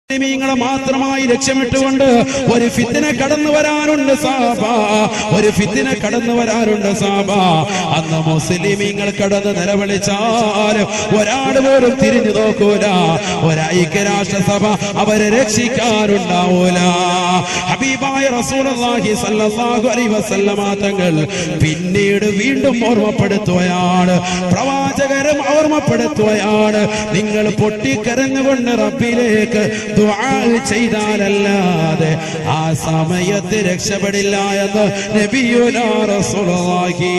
മുസ്ലിമീങ്ങളെ മാത്രമായി ലക്ഷ്യമിട്ടുകൊണ്ട് ഒരു ഫിത്ന കടന്നു വരാറുണ്ട് സാബ, ഒരു ഫിത്ന കടന്നു വരാറുണ്ട് സാബ. അന്ന് മുസ്ലിമീങ്ങൾ കടന്ന് നിലവിളിച്ചാൽ ഒരാൾ പോലും തിരിഞ്ഞു നോക്കൂല, ഒരൈക്യരാഷ്ട്രസഭ അവരെ രക്ഷിക്കാറുണ്ടാവൂല. ഹബീബായ റസൂലുള്ളാഹി സ്വല്ലല്ലാഹു അലൈഹി വസല്ലമ തങ്ങൾ പിന്നീട് വീണ്ടും ഓർമ്മപ്പെടുത്തുകയാണ്, പ്രവാചകരും ഓർമ്മപ്പെടുത്തുകയാണ്, നിങ്ങൾ പൊട്ടിക്കരഞ്ഞുകൊണ്ട് റബ്ബിലേക്ക് ദുആ ചെയ്താലല്ലാതെ ആ സമയത്ത് രക്ഷപ്പെടില്ല എന്ന് നബിയുനാ റസൂലുള്ളാഹി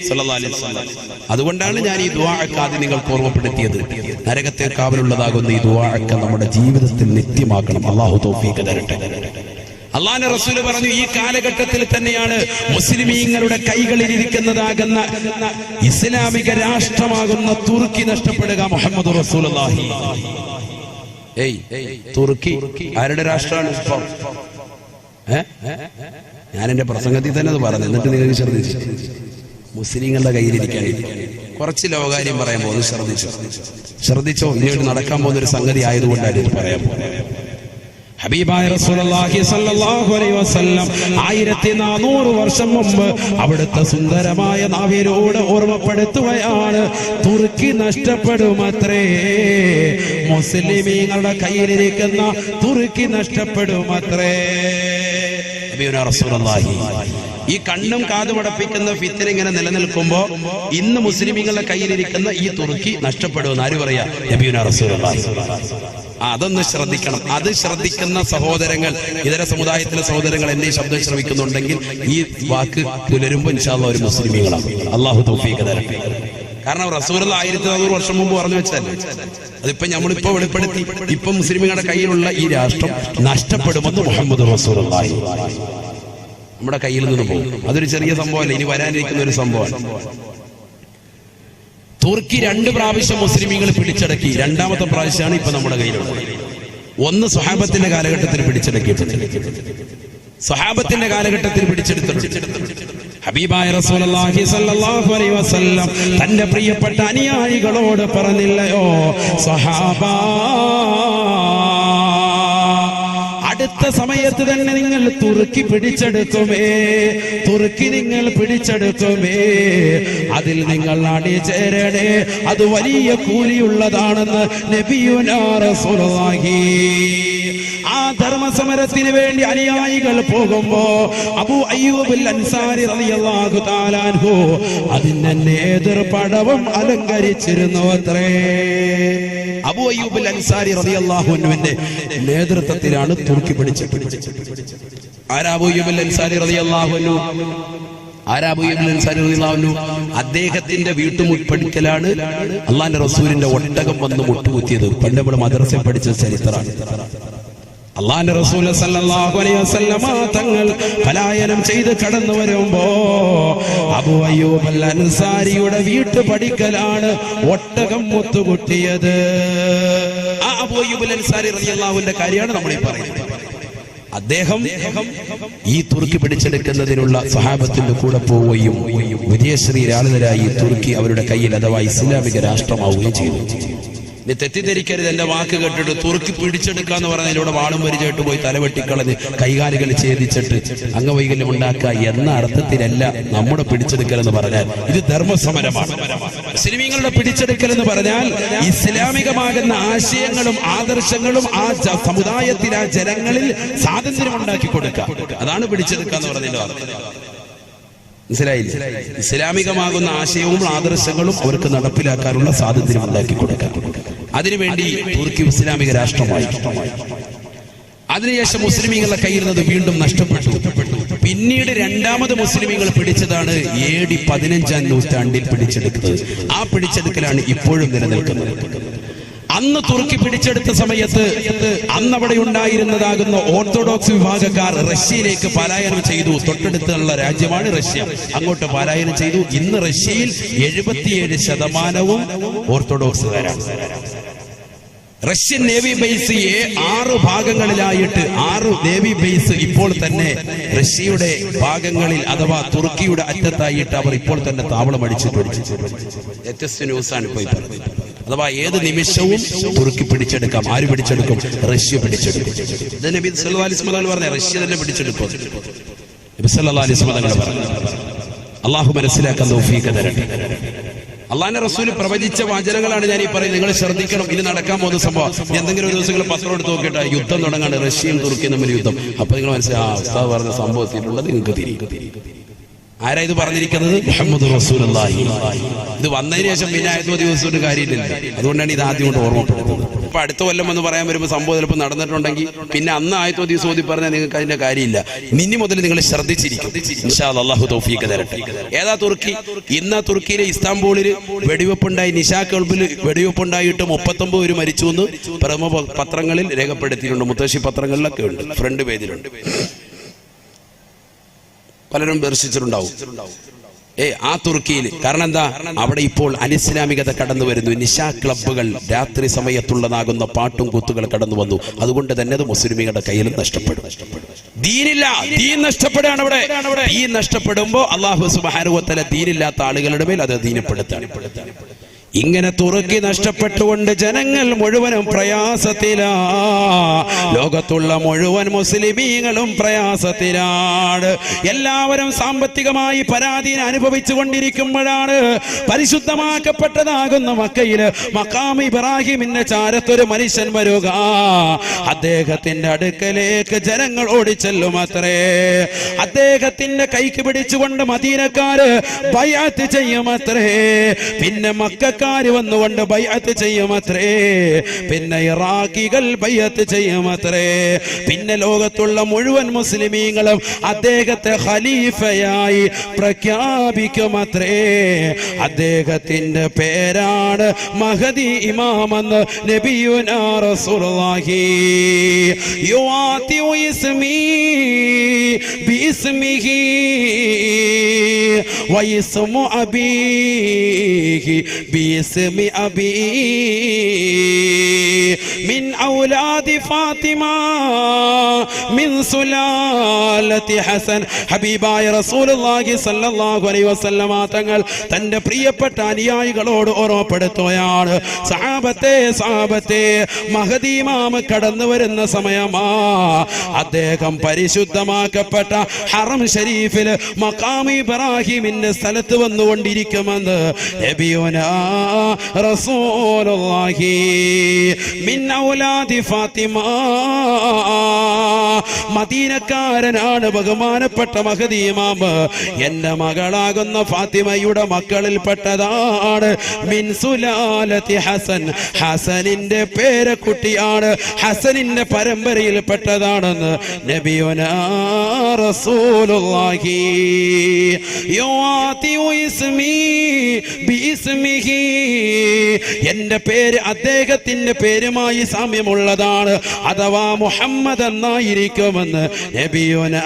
സ്വല്ലല്ലാഹു അലൈഹി വസല്ലം. അതുകൊണ്ടാണ് ഞാൻ ഈ ദുആഅക്ക് ആദ്യം നിങ്ങൾക്ക് ഓർമ്മപ്പെടുത്തിയത്. നരകത്തെ കാവലുള്ളതാകുന്ന ഈ ദുആഅക്ക് നമ്മുടെ ജീവിതത്തിൽ നിത്യമാക്കണം. അല്ലാഹു തൗഫീഖ് തരട്ടെ. അല്ലാഹുവിന്റെ റസൂൽ പറഞ്ഞു, ഈ കാലഘട്ടത്തിൽ തന്നെയാണ് മുസ്ലിമീങ്ങളുടെ കൈകളിൽ ഇരിക്കുന്നതാകുന്ന ഇസ്ലാമിക രാഷ്ട്രമാകുന്ന തുർക്കി നഷ്ടപ്പെടുക. മുഹമ്മദ് റസൂലുള്ളാഹി. തുർക്കി ആരുടെ രാഷ്ട്രമാണ്? ഞാൻ എന്റെ പ്രസംഗത്തിൽ തന്നെ അത് പറഞ്ഞു, എന്നിട്ട് നിങ്ങൾ ശ്രദ്ധിച്ചു. മുസ്ലിങ്ങളുടെ കയ്യിലിരിക്കാൻ കുറച്ച് ലോകാര്യം പറയാൻ പോകുന്നു. ശ്രദ്ധിച്ചോ. ഇനിയോട് നടക്കാൻ പോകുന്ന ഒരു സംഗതി ആയതുകൊണ്ടാണ് ഇത് പറയാൻ പോകുന്നത്. ഹബീബായ റസൂലുള്ളാഹി സ്വല്ലല്ലാഹു അലൈഹി വസല്ലം 1400 വർഷം മുമ്പ് അവിടുത്തെ സുന്ദരമായ നാവിലൂടെ ഓർമ്മപ്പെടുത്തുകയാണ്, തുർക്കി നഷ്ടപ്പെടുമത്രേ, മുസ്ലിമീങ്ങളുടെ കയ്യിലിരിക്കുന്ന തുർക്കി നഷ്ടപ്പെടുമത്രേ. നബിയുനാ റസൂലുള്ളാഹി ഈ കണ്ണും കാതുമടപ്പിക്കുന്ന ഫിത്ന ഇങ്ങനെ നിലനിൽക്കുമ്പോ ഇന്ന് മുസ്ലിമീങ്ങളുടെ കയ്യിലിരിക്കുന്ന ഈ തുർക്കി നഷ്ടപ്പെടുമെന്ന് ആര് പറയാ? നബിയുനാ റസൂലുള്ളാഹി. അതൊന്ന് ശ്രദ്ധിക്കണം. അത് ശ്രദ്ധിക്കുന്ന സഹോദരങ്ങൾ, ഇതര സമുദായത്തിലെ സഹോദരങ്ങൾ എന്നെ ശബ്ദം ശ്രമിക്കുന്നുണ്ടെങ്കിൽ ഈ വാക്ക് പുലരുമ്പോ ഇൻഷാ അല്ലാഹ് ഒരു മുസ്ലിമീങ്ങളാണ്. അല്ലാഹു തൗഫീഖ് തരട്ടെ. കാരണം റസൂലുള്ളാഹി 1400 വർഷം മുമ്പ് പറഞ്ഞു വെച്ചാൽ അതിപ്പോ നമ്മളിപ്പോ വെളിപ്പെടുത്തി. ഇപ്പൊ മുസ്ലിമീങ്ങളുടെ കയ്യിലുള്ള ഈ രാഷ്ട്രം നഷ്ടപ്പെടുമെന്ന് മുഹമ്മദ് റസൂലുള്ളാഹി നമ്മുടെ കയ്യിൽ നിന്ന് പോകും. അതൊരു ചെറിയ സംഭവമല്ല, ഇനി വരാനിരിക്കുന്ന ഒരു സംഭവമാണ്. തുർക്കി 2 പ്രാവശ്യം മുസ്ലിമീങ്ങൾ പിടിച്ചടക്കി. 2ാമത്തെ പ്രാവശ്യമാണ് ഇപ്പൊ നമ്മുടെ കയ്യിലുള്ളത്. ഒന്ന് സ്വഹാബത്തിന്റെ കാലഘട്ടത്തിൽ പിടിച്ചടക്കിയിട്ടുണ്ട്. സ്വഹാബത്തിന്റെ കാലഘട്ടത്തിൽ പിടിച്ചെടുത്തിട്ടുണ്ട്. ഹബീബായ റസൂലുള്ളാഹി സ്വല്ലല്ലാഹു അലൈഹി വസല്ലം തന്റെ പ്രിയപ്പെട്ട അനുയായികളോട് പറഞ്ഞില്ലയോ, സ്വഹാബാ, അടുത്ത സമയത്ത് തന്നെ നിങ്ങൾ തുർക്കി പിടിച്ചെടുക്കുമേ, തുർക്കി നിങ്ങൾ പിടിച്ചെടുക്കുമേ, അതിൽ നിങ്ങൾ അണിചേരണേ, അത് വലിയ കൂലിയുള്ളതാണെന്ന് നബിയുനാ റസൂലുള്ളാഹി. ആ ധർമ്മസമരത്തിന് വേണ്ടി അനുയായികൾ പോകുമ്പോ അബൂ അയ്യൂബുൽ അൻസാരി റളിയല്ലാഹു തആല അൻഹു അതിന്റെ നേതൃപടവും അലങ്കരിച്ചിരുന്നു അത്രേ. അബൂ അയ്യൂബുൽ അൻസാരി റളിയല്ലാഹു അൻഹുവിന്റെ നേതൃത്വത്തിലാണ് തുർക്കി പിടിച്ചത്. ആരാ അബൂ അയ്യൂബുൽ അൻസാരി റളിയല്ലാഹു അൻഹു? അദ്ദേഹത്തിന്റെ വീട്ടുമുറ്റടിക്കലാണ് അള്ളാന്റെ റസൂലിന്റെ ഒട്ടകം വന്ന് മുട്ടുകുത്തിയത്. പണ്ട് നമ്മൾ മദ്രസയിൽ പഠിച്ച ചരിത്രമാണ്. അള്ളാന്റെ റസൂൽ സല്ലല്ലാഹു അലൈഹി വസല്ലമ തങ്ങൾ പലായനം ചെയ്ത് കടന്നു വരുമ്പോ അബൂ അയ്യൂബ് അൻസാരിയുടെ വീട്ടുപടിക്കലാണ് ഒട്ടകം മുത്തുകുട്ടിയത്. ആ അബൂ അയ്യൂബ് അൻസാരി റളിയല്ലാഹുവിന്റെ കാര്യമാണ് നമ്മൾ ഈ പറയുന്നത്. അദ്ദേഹം ഈ തുർക്കി പിടിച്ചെടുക്കുന്നതിനുള്ള സ്വഹാബത്തിന്റെ കൂടെ പോവുകയും വിജയശ്രീലാളിതരായി തുർക്കി അവരുടെ കയ്യിൽ അഥവാ ഇസ്ലാമിക രാഷ്ട്രമാവുകയും ചെയ്തു. തെറ്റിദ്ധരിക്കരുത്, എന്റെ വാക്ക് കേട്ടിട്ട് തുർക്കി പിടിച്ചെടുക്കാന്ന് പറഞ്ഞതിലൂടെ വാളും പരിചയമായിട്ട് പോയി തലവെട്ടിക്കളഞ്ഞ് കൈകാലുകൾ ഛേദിച്ചിട്ട് അംഗവൈകല്യം ഉണ്ടാക്കുക എന്ന അർത്ഥത്തിലല്ല നമ്മുടെ പിടിച്ചെടുക്കൽ എന്ന് പറഞ്ഞാൽ. ഇത് ധർമ്മസമരമാണ്. മുസ്ലിമീങ്ങളുടെ പിടിച്ചെടുക്കൽ എന്ന് പറഞ്ഞാൽ ഇസ്ലാമികമാകുന്ന ആശയങ്ങളും ആദർശങ്ങളും ആ സമുദായത്തിൽ, ആ ജനങ്ങളിൽ സ്വാതന്ത്ര്യം ഉണ്ടാക്കി കൊടുക്കുക. അതാണ് പിടിച്ചെടുക്കുക എന്ന് പറഞ്ഞതിന്റെ അർത്ഥം. മനസ്സിലായില്ലേ? ഇസ്ലാമികമാകുന്ന ആശയവും ആദർശങ്ങളും അവർക്ക് നടപ്പിലാക്കാനുള്ള സ്വാതന്ത്ര്യം ഉണ്ടാക്കി കൊടുക്കുക. അതിനുവേണ്ടി തുർക്കി ഇസ്ലാമിക രാഷ്ട്രമായി. അതിനുശേഷം മുസ്ലിമീങ്ങളുടെ കയ്യിൽ നിന്ന് വീണ്ടും നഷ്ടപ്പെട്ടു. പിന്നീട് 2ാമത് മുസ്ലിമീങ്ങൾ പിടിച്ചതാണ് AD 15-ാം നൂറ്റാണ്ടിൽ പിടിച്ചെടുക്കുന്നത്. ആ പിടിച്ചെടുക്കലാണ് ഇപ്പോഴും നിലനിൽക്കുന്നത്. അന്ന് തുർക്കി പിടിച്ചെടുത്ത സമയത്ത് അന്നവിടെ ഉണ്ടായിരുന്നതാകുന്ന ഓർത്തഡോക്സ് വിഭാഗക്കാർ റഷ്യയിലേക്ക് പലായനം ചെയ്തു. തൊട്ടടുത്തുള്ള രാജ്യമാണ് റഷ്യ. അങ്ങോട്ട് പലായനം ചെയ്തു. ഇന്ന് റഷ്യയിൽ 77% ഓർത്തഡോക്സുകാരാണ്. റഷ്യൻ നേവി ബേസ് 6 ഭാഗങ്ങളിലായിട്ട് 6 നേവി ബേസ് ഇപ്പോൾ തന്നെ റഷ്യയുടെ ഭാഗങ്ങളിൽ അഥവാ തുർക്കിയുടെ അറ്റത്തായിട്ട് അവർ ഇപ്പോൾ തന്നെ താവളം അടിച്ചിട്ടുണ്ട്. ലേറ്റസ്റ്റ് ന്യൂസാണ് ഇപ്പോൾ പറഞ്ഞത്. അഥവാ ഏത് നിമിഷവും തുർക്കി പിടിച്ചെടുക്കാം. ആര് പിടിച്ചെടുക്കും? റഷ്യ പിടിച്ചെടുക്കും. ഇത് നബി സല്ലല്ലാഹു അലൈഹി വസല്ലം പറഞ്ഞ റഷ്യ തന്നെ പിടിച്ചെടുക്കും. നബി സല്ലല്ലാഹു അലൈഹി വസല്ലം പറഞ്ഞു. അള്ളാഹു മനസ്സിലാക്കാൻ തൗഫീഖ് തരട്ടെ. അള്ളാഹിന്റെ റസൂൽ പ്രവചിച്ച വചനങ്ങളാണ് ഞാൻ ഈ പറയുന്നത്. നിങ്ങൾ ശ്രദ്ധിക്കണം. ഇനി നടക്കാൻ പോകുന്ന സംഭവം. എന്തെങ്കിലും ഒരു ദിവസം നിങ്ങൾ പത്രം എടുത്ത് നോക്കിയിട്ട് യുദ്ധം തുടങ്ങാണ്, റഷ്യയും തുർക്കിയും തമ്മിൽ യുദ്ധം. അപ്പൊ നിങ്ങൾ മനസ്സിലായി ഉസ്താദ് പറഞ്ഞ സംഭവം എത്തിയിട്ടുള്ളത് നിങ്ങൾക്ക് തിരിയും. ആരാ ഇത് പറഞ്ഞിരിക്കുന്നത്? മുഹമ്മദ് റസൂലുള്ളാഹി. ഇത് വന്നതിന് ശേഷം പിന്നെ ആയത്തോ ദിവസവും കാര്യമില്ല. അതുകൊണ്ടാണ് ഇത് ആദ്യം കൊണ്ട് ഓർമ്മപ്പെടുന്നത്. ഇപ്പൊ അടുത്ത കൊല്ലം എന്ന് പറയാൻ വരുമ്പോൾ സംഭവം ചിലപ്പോൾ നടന്നിട്ടുണ്ടെങ്കിൽ പിന്നെ അന്ന് ആയത്തോ ദിവസം ഓതി പറഞ്ഞാൽ നിങ്ങൾക്ക് അതിന്റെ കാര്യമില്ല. ഇനി മുതൽ നിങ്ങൾ ശ്രദ്ധിച്ചിരിക്കും. ഇൻഷാ അല്ലാഹ് അല്ലാഹു തൗഫീഖ് തരട്ടെ. ഏതാ തുർക്കി? ഇന്ന് തുർക്കിയിലെ ഇസ്താംബൂളിൽ വെടിവെപ്പുണ്ടായി. നിശാ ക്ലബ്ബിൽ വെടിവെപ്പുണ്ടായിട്ട് 39 പേര് മരിച്ചു എന്ന് പ്രമുഖ പത്രങ്ങളിൽ രേഖപ്പെടുത്തിയിട്ടുണ്ട്. മുത്തശ്ശി പത്രങ്ങളിലൊക്കെ ഉണ്ട്, ഫ്രണ്ട് പേജിലുണ്ട്. പലരും ദർശിച്ചിട്ടുണ്ടാവും. ആ തുർക്കിയിൽ. കാരണം എന്താ? അവിടെ ഇപ്പോൾ അനിസ്ലാമികത കടന്നു വരുന്നു. നിശാ ക്ലബ്ബുകൾ, രാത്രി സമയത്തുള്ളതാകുന്ന പാട്ടും കൂത്തുകൾ കടന്നു വന്നു. അതുകൊണ്ട് തന്നെ അത് മുസ്ലിമികളുടെ കയ്യിൽ നഷ്ടപ്പെടും. ദീനില്ല, ദീൻ നഷ്ടപ്പെടുകയാണ് അവിടെ. ദീൻ നഷ്ടപ്പെടുമ്പോ അല്ലാഹു സുബ്ഹാനഹു വ തആല ദീനില്ലാത്ത ആളുകളുടെ മേൽ അത് ദീനപ്പെടുത്താണ്. ഇങ്ങനെ തുർക്കി നഷ്ടപ്പെട്ടുകൊണ്ട് ജനങ്ങൾ മുഴുവനും പ്രയാസത്തിലാ. ലോകത്തുള്ള മുഴുവൻ മുസ്ലിമീങ്ങളും പ്രയാസത്തിലാണ്. എല്ലാവരും സാമ്പത്തികമായി പരാധീനം അനുഭവിച്ചു കൊണ്ടിരിക്കുമ്പോഴാണ് പരിശുദ്ധമാക്കപ്പെട്ടതാകുന്ന മക്കയില് മഖാം ഇബ്രാഹിമിന്റെ ചാരത്തൊരു മനുഷ്യൻ വരിക. അദ്ദേഹത്തിന്റെ അടുക്കലേക്ക് ജനങ്ങൾ ഓടിച്ചെല്ലും അത്രേ. അദ്ദേഹത്തിന്റെ കൈക്ക് പിടിച്ചുകൊണ്ട് മദീനക്കാര് ബൈഅത്ത് ചെയ്യുമത്രേ. പിന്നെ മക്ക വന്നുകൊണ്ട് ബൈഅത്ത് ചെയ്യുമത്രേ. പിന്നെ ഇറാഖികൾ ബൈഅത്ത് ചെയ്യുമത്രേ. പിന്നെ ലോകത്തുള്ള മുഴുവൻ മുസ്ലിമീങ്ങളും അദ്ദേഹത്തെ ഖലീഫയായി പ്രഖ്യാപിക്കുമത്രേ. അദ്ദേഹത്തിന്റെ പേരാണ് മഹദി ഇമാമെന്ന് നബിയുനാ റസൂലുള്ളാഹി. യുആതിഉ ഇസ്മി ബിഇസ്മിഹി വഇസ്മു അബീഹി باسم أبي من أولاد فاطمة من سلالة حسن. ഹബീബായ റസൂലുള്ളാഹി സ്വല്ലല്ലാഹു അലൈഹി വസല്ലമ തങ്ങൾ തന്റെ പ്രിയപ്പെട്ട അനുയായികളോട് ഓർമ്മപ്പെടുത്തുകയാണ്. സഹാബത്തെ, മഹദി ഇമാം കടന്നു വരുന്ന സമയമാ. അദ്ദേഹം പരിശുദ്ധമാക്കപ്പെട്ട ഹറം ഷരീഫിൽ മഖാം ഇബ്രാഹിമിന്റെ സ്ഥലത്ത് വന്നുകൊണ്ടിരിക്കുമെന്ന് നബിയുനാ റസൂലുള്ളാഹി മിൻ ഔലാദി ഫാത്തിമ. മദീനക്കാരനാണ് ബഹുമാനപ്പെട്ട മഹദി ഇമാം. എന്റെ മകളാകുന്ന ഫാത്തിമയുടെ മക്കളിൽപ്പെട്ടതാണ്. മിൻ സുലാലത്തി ഹസൻ. ഹസനിന്റെ പേരക്കുട്ടിയാണ്, ഹസനിന്റെ പരമ്പരയിൽപ്പെട്ടതാണെന്ന് നബിയുനാ റസൂലുള്ളാഹി. യുആതിഉ ഇസ്മി ബിഇസ്മിഹി. എന്റെ പേര് അദ്ദേഹത്തിന്റെ പേരുമായി സാമ്യമുള്ളതാണ്, അഥവാ മുഹമ്മദ് എന്നായിരിക്കുമെന്ന് നബിയുനാ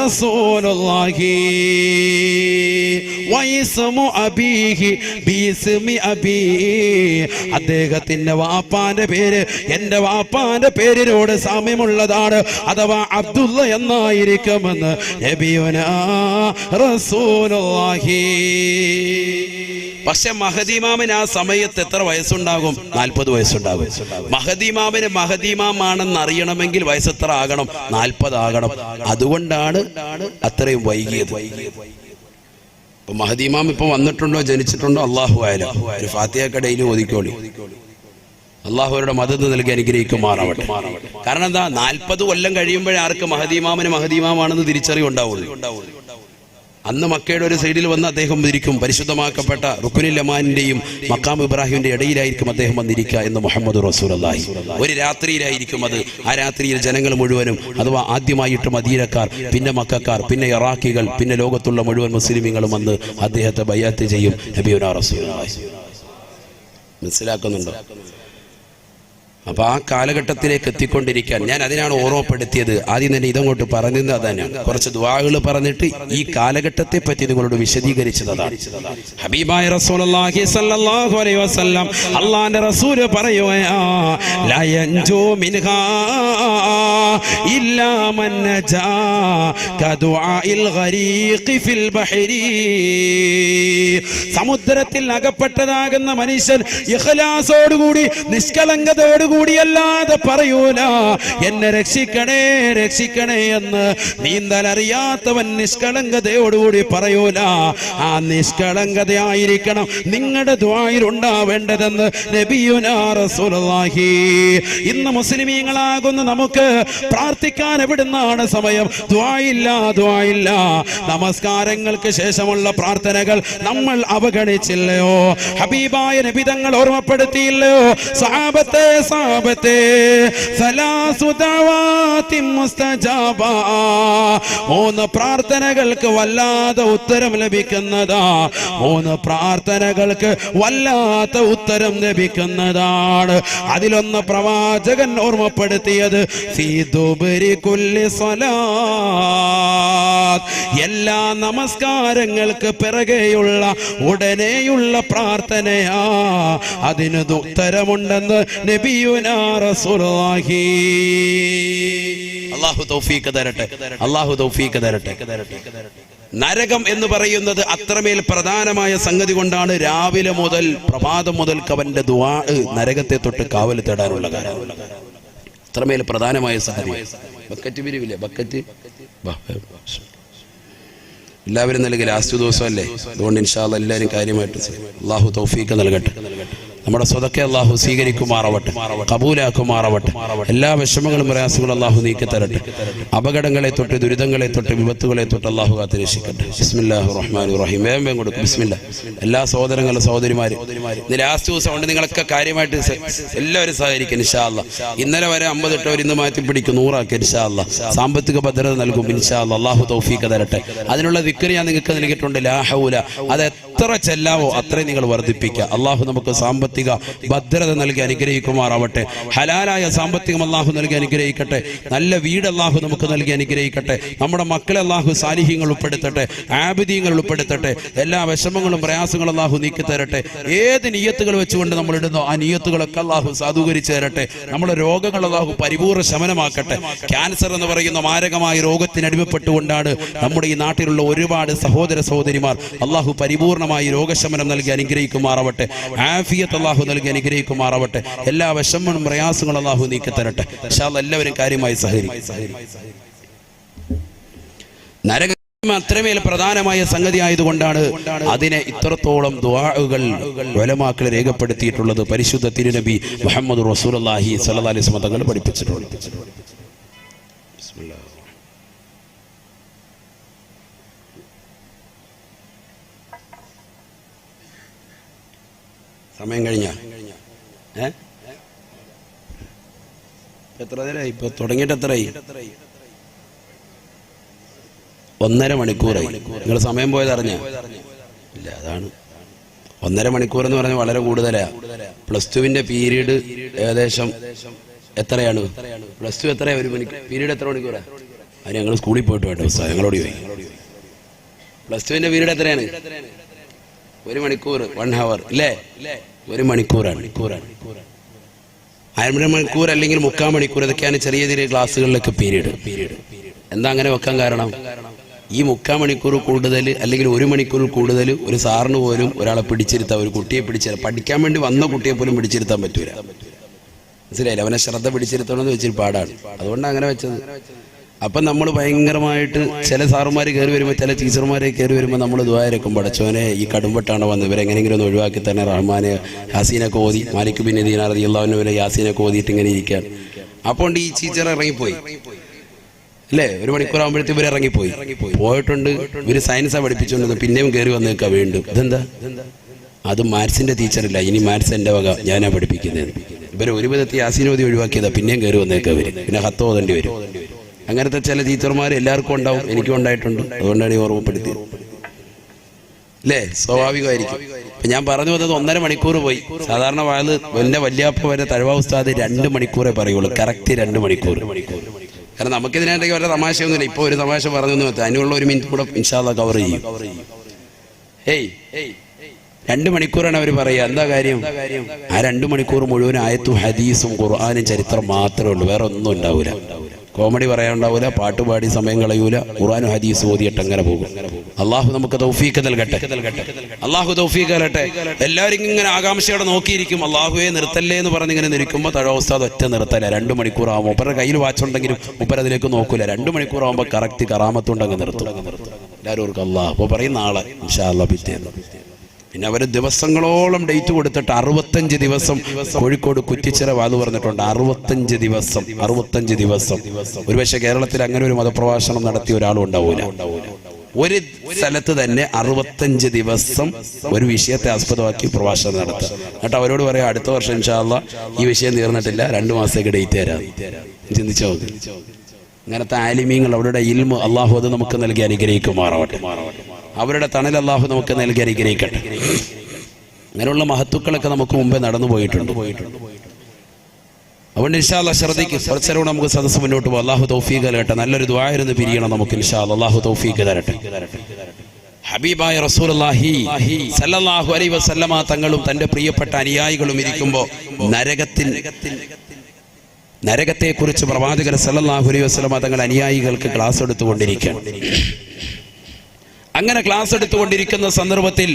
റസൂലുള്ളാഹി. വഇസ്മു അബീഹി ബിഇസ്മി അബീ. അദ്ദേഹത്തിന്റെ വാപ്പാന്റെ പേര് എന്റെ വാപ്പാന്റെ പേരിനോട് സാമ്യമുള്ളതാണ്, അഥവാ അബ്ദുള്ള എന്നായിരിക്കുമെന്ന് നബിയുനാ റസൂലുള്ളാഹി. പക്ഷെ മഹദി ഇമാമിന് ആ സമയത്ത് എത്ര വയസ്സുണ്ടാകും? 40 വയസ്സുണ്ടാകും. മഹദി ഇമാമിന് മഹദി ഇമാമാണെന്ന് അറിയണമെങ്കിൽ വയസ്സ് എത്ര ആകണം? 40 ആകണം. അതുകൊണ്ടാണ് അത്രയും വൈകിയത്. മഹദി ഇമാം ഇപ്പൊ വന്നിട്ടുണ്ടോ, ജനിച്ചിട്ടുണ്ടോ? അല്ലാഹു അഅലം. ഒരു ഫാത്തിഹ ഡെയിലി ഓതിക്കോളി. അള്ളാഹുവരുടെ മദദ് നൽകി അനുഗ്രഹിക്കുമാറാവട്ടെ. കാരണം എന്താ? 40 കൊല്ലം കഴിയുമ്പോഴേ ആർക്ക് മഹദി ഇമാമിന് മഹദി ഇമാമാണെന്ന് തിരിച്ചറിവുണ്ടാവുള്ളൂ. അന്ന് മക്കയുടെ ഒരു സൈഡിൽ വന്ന് അദ്ദേഹം ഇരിക്കും. പരിശുദ്ധമാക്കപ്പെട്ട റുക്നുൽ യമാനിന്റെയും മഖാം ഇബ്രാഹിമിന്റെ ഇടയിലായിരിക്കും അദ്ദേഹം വന്നിരിക്കുക എന്ന് മുഹമ്മദ് റസൂലുള്ളാഹി. ഒരു രാത്രിയിലായിരിക്കും അത്. ആ രാത്രിയിൽ ജനങ്ങൾ മുഴുവനും, അഥവാ ആദ്യമായിട്ട് മദീനക്കാർ, പിന്നെ മക്കക്കാർ, പിന്നെ ഇറാഖികൾ, പിന്നെ ലോകത്തുള്ള മുഴുവൻ മുസ്ലിമീങ്ങളും വന്ന് അദ്ദേഹത്തെ ബൈഅത്ത് ചെയ്യും. നബിയുനാ റസൂലുള്ളാഹി. മനസ്സിലാക്കുന്നുണ്ടോ? അപ്പൊ ആ കാലഘട്ടത്തിലേക്ക് എത്തിക്കൊണ്ടിരിക്കാൻ ഞാൻ അതിനാണ് ഓർമ്മപ്പെടുത്തിയത്. ആദ്യം തന്നെ ഇതങ്ങോട്ട് പറഞ്ഞത് അതാണ്. കുറച്ച് ദുആകൾ പറഞ്ഞിട്ട് ഈ കാലഘട്ടത്തെ പറ്റി നിങ്ങളോട് വിശദീകരിച്ചതാണ്. ഹബീബായ റസൂലുള്ളാഹി സ്വല്ലല്ലാഹു അലൈഹി വസല്ലം അല്ലാഹുവിന്റെ റസൂൽ പറയുകയാ, ലാ യൻജു മിൻഹാ ഇല്ലാ മൻ നജാ കദുആഇൽ ഗരീഖി ഫിൽ ബഹരി. സമുദ്രത്തിൽ അകപ്പെട്ടതാകുന്ന മനുഷ്യൻ ഇഖ്ലാസോടുകൂടി നിഷ്കളങ്കതയോടുകൂടി അല്ലാതെ പറയൂല എന്നെ രക്ഷിക്കണേ രക്ഷിക്കണേ എന്ന്. നീന്തലറിയാത്തവൻ നിഷ്കളങ്കതയോടുകൂടി പറയൂല. ആ നിഷ്കളങ്കതയായിരിക്കണം നിങ്ങളുടെ ദുആയിൽ ഉണ്ടാവേണ്ടതെന്ന് നബിയുനാ റസൂലുള്ളാഹി. ഇന്ന് മുസ്ലിമീങ്ങളാകുന്ന നമുക്ക് പ്രാർത്ഥിക്കാൻ എവിടുന്നാണ് സമയം? ദുആയില്ല, ദുആയില്ല. നമസ്കാരങ്ങൾക്ക് ശേഷമുള്ള പ്രാർത്ഥനകൾ നമ്മൾ അവഗണിച്ചില്ലയോ? ഹബീബായ നബി തങ്ങൾ ഓർമ്മപ്പെടുത്തിയില്ലയോ? സഹാബത്തെ സഹാബത്തെ സലാസു ദഅവാതിൻ മുസ്തജാബ, 3 പ്രാർത്ഥനകൾക്ക് വല്ലാതെ ഉത്തരം ലഭിക്കുന്നതാ. 3 പ്രാർത്ഥനകൾക്ക് വല്ലാത്ത ഉത്തരം ലഭിക്കുന്നതാണ്. അതിലൊന്ന് പ്രവാചകൻ ഓർമ്മപ്പെടുത്തിയത് ഫീ ദുബരി കുല്ലി സ്വലാത്ത്, എല്ലാ നമസ്കാരങ്ങൾക്ക് പിറകെയുള്ള ഉടനെയുള്ള പ്രാർത്ഥനയാ. അതിന് ഉത്തരമുണ്ടെന്ന് നബിയുനാ റസൂലുള്ളാഹി. അല്ലാഹു തൗഫീഖ് തരട്ടെ, അല്ലാഹു തൗഫീഖ് തരട്ടെ. നരകം എന്ന് പറയുന്നത് അത്രമേൽ പ്രധാനമായ സംഗതി കൊണ്ടാണ് രാവിലെ മുതൽ പ്രഭാതം മുതൽക്ക് അവന്റെ ദുആ നരകത്തെ തൊട്ട് കാവൽ തേടാനുള്ള കാര്യം. അത്രമേൽ പ്രധാനമായ സംഗതി. ബക്കറ്റ് പിരിവില്ലേ? ബക്കറ്റ് എല്ലാവരും നൽകി ലാസ്റ്റ് ദിവസമല്ലേ, അതുകൊണ്ട് ഇൻഷാ അല്ലാഹ് എല്ലാവരും കാര്യമായിട്ട് അല്ലാഹു തൗഫീഖ് നൽകട്ടെ. നമ്മുടെ സ്വതക്കെ അല്ലാഹു സ്വീകരിക്കുമാറാവട്ടെ, കബൂലാക്കുമാറാവട്ടെ. എല്ലാ വിഷമങ്ങളും പ്രയാസങ്ങളും അല്ലാഹു നീക്കി തരട്ടെ. അപകടങ്ങളെ തൊട്ട്, ദുരിതങ്ങളെ തൊട്ട്, വിപത്തുകളെ തൊട്ട് അല്ലാഹു കാത്ത് രക്ഷിക്കട്ടെ. ബിസ്മില്ലാഹിർ റഹ്മാനിർ റഹീം. വേഗം കൊടുക്കും. ബിസ്മില്ലാ. എല്ലാ സഹോദരങ്ങളും സഹോദരിമാരും ഇന്ന് ലാസ്റ്റ് ദിവസം കൊണ്ട് നിങ്ങളൊക്കെ കാര്യമായിട്ട് എല്ലാവരും സഹകരിക്കും ഇൻഷാ അല്ലാഹ്. ഇന്നലെ വരെ 50 ഇട്ടവർ ഇന്ന് മാറ്റി പിടിക്കും, 100 ആക്കി ഇൻഷാ അല്ലാഹ്. സാമ്പത്തിക ഭദ്രത നൽകും ഇൻഷാ അല്ലാഹ്. അല്ലാഹു തൗഫീഖ് തരട്ടെ. അതിനുള്ള ദിക്ർ ഞാൻ നിങ്ങൾക്ക് നൽകിയിട്ടുണ്ട്, ലാ ഹൗല. അത് എത്ര ചെല്ലാവോ അത്രയും നിങ്ങൾ വർദ്ധിപ്പിക്കുക. അല്ലാഹു നമുക്ക് സാമ്പത്തിക ഭദ്രത നൽകി അനുഗ്രഹിക്കുമാറാവട്ടെ. ഹലാലായ സാമ്പത്തികം അല്ലാഹു നൽകി അനുഗ്രഹിക്കട്ടെ. നല്ല വീട് അല്ലാഹു നമുക്ക് നൽകി അനുഗ്രഹിക്കട്ടെ. നമ്മുടെ മക്കളെ അല്ലാഹു സാലിഹ്യങ്ങൾ ഉൾപ്പെടുത്തട്ടെ, ആബിദീങ്ങൾ ഉൾപ്പെടുത്തട്ടെ. എല്ലാ വിഷമങ്ങളും പ്രയാസങ്ങളും അല്ലാഹു നീക്കി തരട്ടെ. ഏത് നിയ്യത്തുകൾ വെച്ചുകൊണ്ട് നമ്മൾ ഇടുന്നോ ആ നിയ്യത്തുകളൊക്കെ അല്ലാഹു സാധൂകരിച്ചു തരട്ടെ. നമ്മുടെ രോഗങ്ങൾ അല്ലാഹു പരിപൂർണ്ണ ശമനമാക്കട്ടെ. ക്യാൻസർ എന്ന് പറയുന്ന മാരകമായ രോഗത്തിന് അടിമപ്പെട്ടുകൊണ്ടാണ് നമ്മുടെ ഈ നാട്ടിലുള്ള ഒരുപാട് സഹോദര സഹോദരിമാർ. അല്ലാഹു പരിപൂർണമായി രോഗശമനം നൽകി അനുഗ്രഹിക്കുമാറാവട്ടെ. ആഫിയത്ത് അല്ലാഹു നൽകി അനുഗ്രഹിക്കുമാറാവട്ടെ. എല്ലാ വിഷമങ്ങളും പ്രയാസങ്ങളും അല്ലാഹു നീക്കി തരട്ടെ. ഇൻഷാ അല്ലാഹ് എല്ലാവരും കാര്യമായി സഹകരിക്കും. നരകം അത്രമേൽ പ്രധാനമായ സംഗതി ആയതുകൊണ്ടാണ് അതിനെ ഇത്രത്തോളം ദുആകൾ ഉലമാക്കൾ രേഖപ്പെടുത്തിയിട്ടുള്ളത്. പരിശുദ്ധ തിരുനബി മുഹമ്മദ് റസൂലുള്ളാഹി സ്വല്ലല്ലാഹി അലൈഹി വസല്ലം തങ്ങൾ പഠിപ്പിച്ചിട്ടുണ്ട്. സമയം കഴിഞ്ഞ എത്ര നേരമായി? ഇപ്പൊ തുടങ്ങിയിട്ട് എത്രയായി? 1.5 മണിക്കൂറായി. നിങ്ങൾ സമയം പോയത് അറിഞ്ഞ? ഇല്ല. അതാണ് 1.5 മണിക്കൂർ എന്ന് പറഞ്ഞാൽ വളരെ കൂടുതലാ. +2 പീരീഡ് ഏകദേശം എത്രയാണ്? +2 എത്രയാ? 1 മണിക്കൂർ പീരീഡ് എത്ര മണിക്കൂറാ? അത് ഞങ്ങൾ സ്കൂളിൽ പോയിട്ട് വേണ്ട ഞങ്ങളോട് പോയി. +2 പീരീഡ് എത്രയാണ്? 1 മണിക്കൂർ, 1 ഹവർ ഇല്ലേ? 1 മണിക്കൂറാണ്. 1/2 മണിക്കൂർ അല്ലെങ്കിൽ 3/4 മണിക്കൂർ. ഇതൊക്കെയാണ് ചെറിയ ചെറിയ ക്ലാസ്സുകളിലൊക്കെ പീരീഡ്. എന്താ അങ്ങനെ വെക്കാൻ കാരണം? ഈ 3/4 മണിക്കൂർ കൂടുതൽ അല്ലെങ്കിൽ 1 മണിക്കൂർ കൂടുതൽ ഒരു സാറിന് പോലും ഒരാളെ പിടിച്ചിരുത്താം, ഒരു കുട്ടിയെ പിടിച്ചിരുത്താം. പഠിക്കാൻ വേണ്ടി വന്ന കുട്ടിയെ പോലും പിടിച്ചിരുത്താൻ പറ്റൂല. മനസ്സിലായില്ല? അവനെ ശ്രദ്ധ പിടിച്ചിരുത്തണമെന്ന് വെച്ചിട്ട് പാടാണ്. അതുകൊണ്ടാണ് അങ്ങനെ വെച്ചത്. അപ്പം നമ്മൾ ഭയങ്കരമായിട്ട് ചില സാറുമാർ കയറി വരുമ്പോൾ, ചില ടീച്ചർമാരെ കയറി വരുമ്പോൾ നമ്മൾ ദുആയിരക്കും, പടച്ചോനെ ഈ കടുംപെട്ടാണ് വന്നത്, ഇവരെങ്ങനെയെങ്കിലും ഒന്ന് ഒഴിവാക്കി തന്നെ. റഹ്മാനെ യാസീനൊക്കെ ഓതി, മാലിക് ബിൻ ദീനാർ റളിയല്ലാഹു അൻഹു യാസീനൊക്കെ ഓതിയിട്ട് ഇങ്ങനെ ഇരിക്കാൻ. അപ്പോൾ ഈ ടീച്ചർ ഇറങ്ങിപ്പോയി അല്ലേ? 1 മണിക്കൂർ ആകുമ്പോഴത്തേക്ക് ഇവർ ഇറങ്ങിപ്പോയി. പോയിട്ടുണ്ട്. ഇവർ സയൻസാണ് പഠിപ്പിച്ചുകൊണ്ടത്. പിന്നെയും കയറി വന്നേക്കാം വീണ്ടും. ഇതെന്താ? അത് മാത്സിന്റെ ടീച്ചറില്ല, ഇനി മാത്സ് എൻ്റെ വക, ഞാനാ പഠിപ്പിക്കുന്നത്. ഇവർ ഒരു വിധത്തിൽ യാസീനോതി ഒഴിവാക്കിയതാ. പിന്നെയും കയറി വന്നേക്കാം ഇവർ. പിന്നെ ഹത്ത് ഓതേണ്ടി വരും. അങ്ങനത്തെ ചില ടീച്ചർമാർ എല്ലാവർക്കും ഉണ്ടാവും, എനിക്കും ഉണ്ടായിട്ടുണ്ട്. അതുകൊണ്ടാണ് ഈ ഓർമ്മപ്പെടുത്തിയത് അല്ലേ? സ്വാഭാവികമായിരിക്കും. ഇപ്പം ഞാൻ പറഞ്ഞു വന്നത് 1.5 മണിക്കൂർ പോയി. സാധാരണ എൻ്റെ വല്യാപ്പ വരെ തഴവ ഉസ്താദ് 2 മണിക്കൂറേ പറയുള്ളൂ. കറക്റ്റ് 2 മണിക്കൂർ. കാരണം നമുക്കിതിനായിട്ടൊക്കെ വല്ല തമാശയൊന്നുമില്ല. ഇപ്പോൾ ഒരു തമാശ പറഞ്ഞു വെച്ചാൽ അതിനുള്ള 1 മിനിറ്റ് കൂടെ ഇൻഷാ അല്ലാഹ് കവർ ചെയ്യും. 2 മണിക്കൂറാണ് അവർ പറയുക. എന്താ കാര്യം? ആ 2 മണിക്കൂർ മുഴുവൻ ആയത്തും ഹദീസും ഖുർആനും ചരിത്രം മാത്രമേ ഉള്ളൂ, വേറെ ഒന്നും ഉണ്ടാവില്ല. കോമഡി പറയാനുണ്ടാവൂല, പാട്ടുപാടി സമയം കളയൂല, ഖുർആനും ഹദീസ് ഓതിയിട്ട് അങ്ങനെ പോകും. അള്ളാഹു നമുക്ക് തൗഫീഖ് നൽകട്ടെ. അള്ളാഹു തൗഫീഖ് നൽകട്ടെ. എല്ലാവരും ഇങ്ങനെ ആകാംക്ഷയോടെ നോക്കിയിരിക്കും. അള്ളാഹുവെ നിർത്തല്ലേ എന്ന് പറഞ്ഞിങ്ങനെ നിൽക്കുമ്പോൾ തഴ ഉസ്താദ് ഒറ്റ നിർത്തല. 2 മണിക്കൂറാകുമ്പോൾ മൂപ്പരുടെ കയ്യിൽ വാച്ചുണ്ടെങ്കിലും മൂപ്പർ അതിലേക്ക് നോക്കൂല. 2 മണിക്കൂറാകുമ്പോൾ കറക്റ്റ് കറാമത്തുണ്ടെങ്കിൽ നിർത്തും. എല്ലാവരും ഓർക്കും അള്ളാഹ് അപ്പോൾ പറയും നാളെ ഇൻഷാ അല്ലാഹ് പിറ്റേന്ന്. പിന്നെ അവർ ദിവസങ്ങളോളം ഡേറ്റ് കൊടുത്തിട്ട് 65 ദിവസം കോഴിക്കോട് കുറ്റിച്ചിറ വാത് പറഞ്ഞിട്ടുണ്ട്. 65 ദിവസം. ഒരുപക്ഷെ കേരളത്തിൽ അങ്ങനെ ഒരു മതപ്രഭാഷണം നടത്തിയ ഒരാളും ഉണ്ടാവൂല. ഒരു സ്ഥലത്ത് തന്നെ 65 ദിവസം ഒരു വിഷയത്തെ ആസ്പദമാക്കി പ്രഭാഷണം നടത്തുക. എന്നിട്ട് അവരോട് പറയാം അടുത്ത വർഷം ഇൻഷാ അല്ലാഹ് ഈ വിഷയം തീർന്നിട്ടില്ല, 2 മാസത്തേക്ക് ഡേറ്റ് തരാം. ചിന്തിച്ചോ? ഇങ്ങനത്തെ ആലിമീങ്ങൾ അവരുടെ ഇൽമു അള്ളാഹു അത് നമുക്ക് നൽകി അനുഗ്രഹിക്കുമാറാവട്ടെ. അവരുടെ തണൽ അള്ളാഹു നമുക്ക് നൽകി അനുഗ്രഹിക്കട്ടെ. അങ്ങനെയുള്ള മഹത്തുക്കളൊക്കെ നമുക്ക് മുമ്പേ നടന്നു പോയിട്ടുണ്ട്. അതുകൊണ്ട് ഇൻഷാ അല്ലാഹ് ശ്രദ്ധിക്കും. കുറച്ചേരം നമുക്ക് സദസ്സ് മുന്നോട്ട് പോകും. അള്ളാഹു തൗഫീഖ് തരട്ടെ. നല്ലൊരു ദുആയിരുന്നു പിരിയണം നമുക്ക് ഇൻഷാ അല്ലാഹ്. അള്ളാഹു തൗഫീഖ് തരട്ടെ. ഹബീബായ റസൂലുള്ളാഹി സല്ലല്ലാഹു അലൈഹി വസല്ലമ തങ്ങളും തന്റെ പ്രിയപ്പെട്ട അനുയായികളും ഇരിക്കുമ്പോൾ നരകത്തെക്കുറിച്ച് പ്രവാചകർ സല്ലല്ലാഹു അലൈഹി വസല്ലമ തങ്ങൾ അനുയായികൾക്ക് ക്ലാസ് എടുത്തുകൊണ്ടിരിക്കുകയാണ്. അങ്ങനെ ക്ലാസ് എടുത്തുകൊണ്ടിരിക്കുന്ന സന്ദർഭത്തിൽ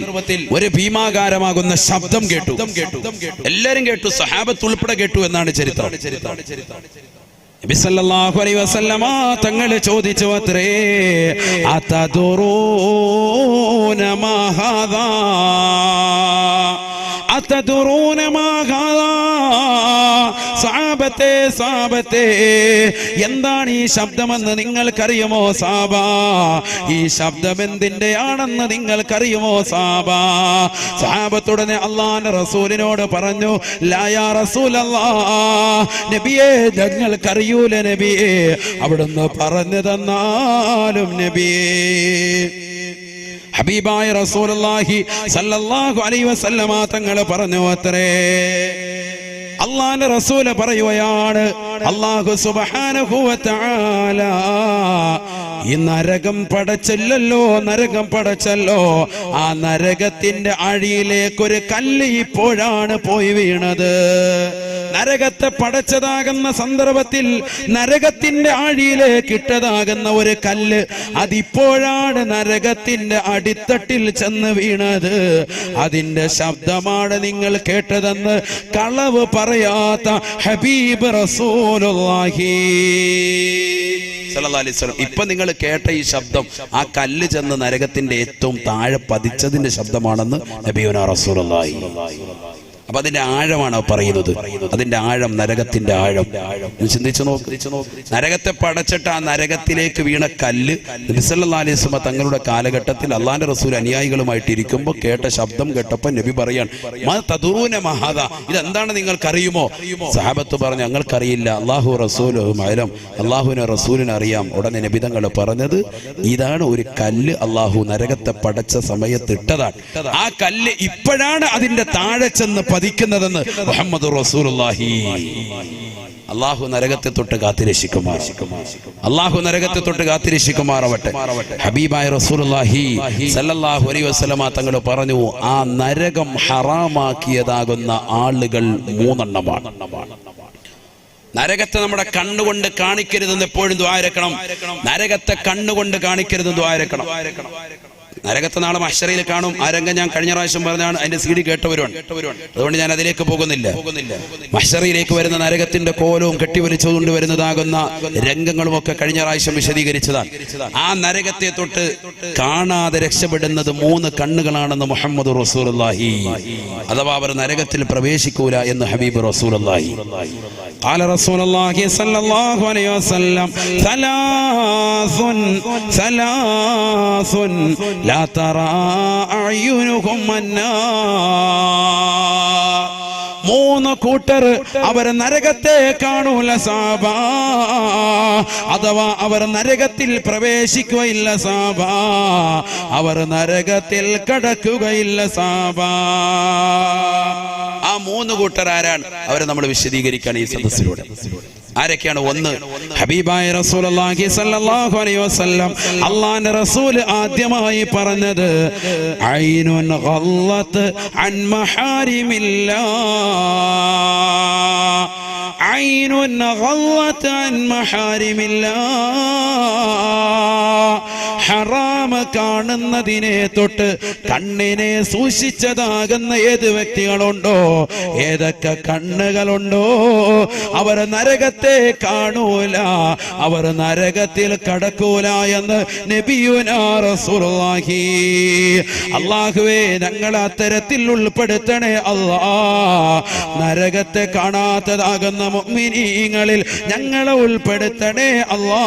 ഒരു ഭീമാകാരമാകുന്ന ശബ്ദം കേട്ടു. എല്ലാവരും കേട്ടു, സഹാബത്ത് ഉൾപ്പെടെ കേട്ടു എന്നാണ് ചരിത്രം. നബി സല്ലല്ലാഹു അലൈഹി വസല്ലമ തങ്ങൾ ചോദിച്ചു അത്രേ, അതദറൂന മാ ഹാദാ, അതദറൂന മാ ഹാദാ. സഹാബത്തെ എന്താണ് ഈ ശബ്ദമെന്ന് നിങ്ങൾക്കറിയുമോ സാബ? ഈ ശബ്ദം എന്തിന്റെയാണെന്ന് നിങ്ങൾക്കറിയുമോ സാബ? സഹാബത്തുടനെ അല്ലാഹുവിന്റെ റസൂലിനോട് പറഞ്ഞു, ലാ യാ റസൂലല്ലാഹ്, നബിയേ ഞങ്ങൾക്കറിയൂല നബിയേ. അവിടുന്ന് പറഞ്ഞു തന്നാലും നബിയേ. ഹബീബായ റസൂലുള്ളാഹി സല്ലല്ലാഹു അലൈഹി വസല്ലമ തങ്ങൾ പറഞ്ഞു അത്രേ, അള്ളാഹുവിന്റെ റസൂല് പറയുകയാണ്, അല്ലാഹു സുബ്ഹാനഹു വ തആല ഈ നരകം പടച്ചല്ലോ, ആ നരകത്തിന്റെ അഴിയിലേക്കൊരു കല്ല് ഇപ്പോഴാണ് പോയി വീണത്. നരകത്തെ പടച്ചതാകുന്ന സന്ദർഭത്തിൽ നരകത്തിന്റെ ആഴിയിലേക്ക് ഇട്ടതാകുന്ന ഒരു കല്ല് അതിപ്പോഴാണ് നരകത്തിന്റെ അടിത്തട്ടിൽ ചെന്ന് വീണത്. അതിന്റെ ശബ്ദമാണ് നിങ്ങൾ കേട്ടതെന്ന് കളവ് പറയാത്ത ഹബീബ് റസൂലുള്ളാഹി സല്ലല്ലാഹു അലൈഹി വസല്ലം. ഇപ്പൊ നിങ്ങൾ കേട്ട ഈ ശബ്ദം ആ കല്ല് ചെന്ന് നരകത്തിന്റെ ഏറ്റവും താഴെ പതിച്ചതിന്റെ ശബ്ദമാണെന്ന് നബിയുനാ റസൂലുള്ളാഹി. അപ്പൊ അതിന്റെ ആഴമാണ് പറയുന്നത്. അതിന്റെ ആഴം, നരകത്തിന്റെ ആഴം ചിന്തിച്ചു നോക്ക്. നരകത്തെ പടച്ചിട്ട് ആ നരകത്തിലേക്ക് വീണ കല്ല് നബി സല്ലല്ലാഹു അലൈഹി വസല്ലം തങ്ങളുടെ കാലഘട്ടത്തിൽ അള്ളാഹുവിന്റെ റസൂൽ അനുയായികളുമായിട്ട് ഇരിക്കുമ്പോൾ കേട്ട ശബ്ദം കേട്ടപ്പോൾ നബി പറയാൻ, മാ തദറൂന മാ ഹാദാ, ഇതെന്താണ് നിങ്ങൾക്കറിയുമോ? സഹാബത്ത് പറഞ്ഞു, ഞങ്ങൾക്കറിയില്ല, അല്ലാഹു റസൂലുഹു അഅലം, അള്ളാഹുവിനെ റസൂലിനെ അറിയാം. ഉടനെ നബി തങ്ങൾ പറഞ്ഞത്, ഇതാണ് ഒരു കല്ല് അള്ളാഹു നരകത്തെ പടച്ച സമയത്ത് ഇട്ടതാണ്. ആ കല്ല് ഇപ്പോഴാണ് അതിന്റെ താഴെ ചെന്ന് പതിക്കുന്നതെന്ന് മുഹമ്മദ് റസൂലുള്ളാഹി. അല്ലാഹു നരകത്തെ തൊട്ട് കാത്തിരക്ഷിക്കുമാറാവട്ടെ. ഹബീബായ റസൂലുള്ളാഹി സല്ലല്ലാഹു അലൈഹി വസല്ലമ തങ്ങൾ പറഞ്ഞു, ആ നരകം ഹറാമാക്കിയതാകുന്ന ആളുകൾ 3 എണ്ണമാണ്. നരകത്തെ നമ്മുടെ കണ്ണുകൊണ്ട് കാണിക്കരുതെന്ന് എപ്പോഴും ദുആ ഇരക്കണം. നരകത്തെ കണ്ണുകൊണ്ട് കാണിക്കരുതെന്ന് ദുആ ഇരക്കണം. നരകത്തെ നാളെ മഹ്ശറിൽ കാണും. ആ രംഗം ഞാൻ കഴിഞ്ഞ പ്രാവശ്യം പറഞ്ഞാണ്, അതിന്റെ CD കേട്ടവരുണ്ട്. അതുകൊണ്ട് ഞാൻ അതിലേക്ക് പോകുന്നില്ല. മഹ്ശറിലേക്ക് വരുന്ന നരകത്തിന്റെ കോലവും കെട്ടിവലിച്ചുകൊണ്ട് വരുന്നതാകുന്ന രംഗങ്ങളും ഒക്കെ കഴിഞ്ഞ പ്രാവശ്യം വിശദീകരിച്ചതാണ്. ആ നരകത്തെ തൊട്ട് കാണാതെ രക്ഷപ്പെടുന്നത് 3 കണ്ണുകളാണെന്ന് മുഹമ്മദ് റസൂലുള്ളാഹി. അഥവാ അവർ നരകത്തിൽ പ്രവേശിക്കൂല എന്ന് ഹബീബ് റസൂലുള്ളാഹി. ഖാല റസൂലുള്ളാഹി സ്വല്ലല്ലാഹു അലൈഹി വസല്ലം, സലാസുൻ ലാ തറാ അയ്യുനുഹും അന്നാർ. 3 കൂട്ടർ അവർ നരകത്തെ കാണൂല സാബ, അഥവാ അവർ നരകത്തിൽ പ്രവേശിക്കുകയില്ല സാബ, അവർ നരകത്തിൽ കടക്കുകയില്ല സാബ. ആ 3 കൂട്ടർ ആരാണ്? അവരെ നമ്മൾ വിശദീകരിക്കാൻ ഈ സദസ്സിലൂടെ. ആരൊക്കെയാണ്? 1, ഹബീബായ റസൂലുള്ളാഹി സ്വല്ലല്ലാഹു അലൈഹി വസല്ലം അല്ലാഹുവിന്റെ റസൂൽ ആദ്യമായി പറഞ്ഞത്, ഐനുൻ ഗല്ലത്ത് അൻ മഹാരിമില്ലാഹ്, ഐനുൻ ഗളത് അൻ മഹാരിമില്ലാ, ഹറാമ കാണുന്നതിനെ തൊട്ട് കണ്ണിനെ സൂക്ഷിച്ചതാകുന്ന ഏത് വ്യക്തികളുണ്ടോ, ഏതൊക്കെ കണ്ണുകളുണ്ടോ, അവർ നരകത്തെ കാണൂല, അവർ നരകത്തിൽ കടക്കൂല എന്ന് നബിയുനാ റസൂലുള്ളാഹി. അല്ലാഹുവേ ഞങ്ങളെ അത്തരത്തിൽ ഉൾപ്പെടുത്തണേ അല്ലാ. നരകത്തെ കാണാത്തതാകുന്ന മുഅ്മിനീങ്ങളിൽ ഞങ്ങളെ ഉൾപ്പെടുത്തണേ അല്ലാ.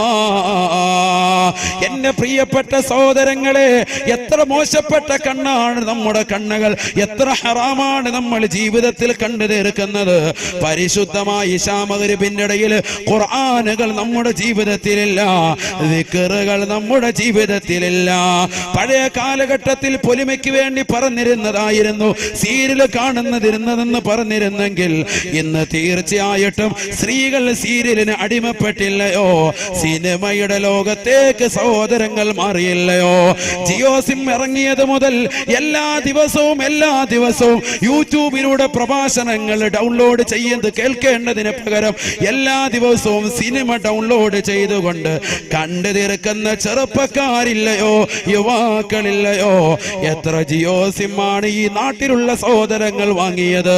എന്റെ പ്രിയപ്പെട്ട സഹോദരങ്ങളെ, എത്ര മോശപ്പെട്ട കണ്ണാണ് നമ്മുടെ കണ്ണുകൾ, എത്ര ഹറാമാണ് നമ്മൾ ജീവിതത്തിൽ കണ്ടു തീർക്കുന്നത്. പരിശുദ്ധമായ ഇശാ മഗ്രിബിന്റെ ഇടയിൽ ഖുർആനുകൾ നമ്മുടെ ജീവിതത്തിലില്ല, ദിക്റുകൾ നമ്മുടെ ജീവിതത്തിലില്ല. പഴയ കാലഘട്ടത്തിൽ പൊലിമയ്ക്ക് വേണ്ടി പറഞ്ഞിരുന്നതായിരുന്നു സീരിയൽ കാണുന്നതിരുന്നതെന്ന് പറഞ്ഞിരുന്നെങ്കിൽ ഇന്ന് തീർച്ചയായിട്ടും സ്ത്രീകൾ സീരിയലിന് അടിമപ്പെട്ടില്ലയോ? സിനിമയുടെ ലോകത്തേക്ക് സഹോദരങ്ങൾ മാറിയില്ലയോ? ജിയോ സിം ഇറങ്ങിയത് മുതൽ എല്ലാ ദിവസവും യൂട്യൂബിലൂടെ പ്രഭാഷണങ്ങൾ ഡൗൺലോഡ് ചെയ്യുന്നത് കേൾക്കേണ്ടതിന് പകരം എല്ലാ ദിവസവും സിനിമ ഡൗൺലോഡ് ചെയ്തുകൊണ്ട് കണ്ടു തീർക്കുന്ന ചെറുപ്പക്കാരില്ലയോ, യുവാക്കളില്ലയോ? എത്ര ജിയോ സിമ്മാണ് ഈ നാട്ടിലുള്ള സഹോദരങ്ങൾ വാങ്ങിയത്?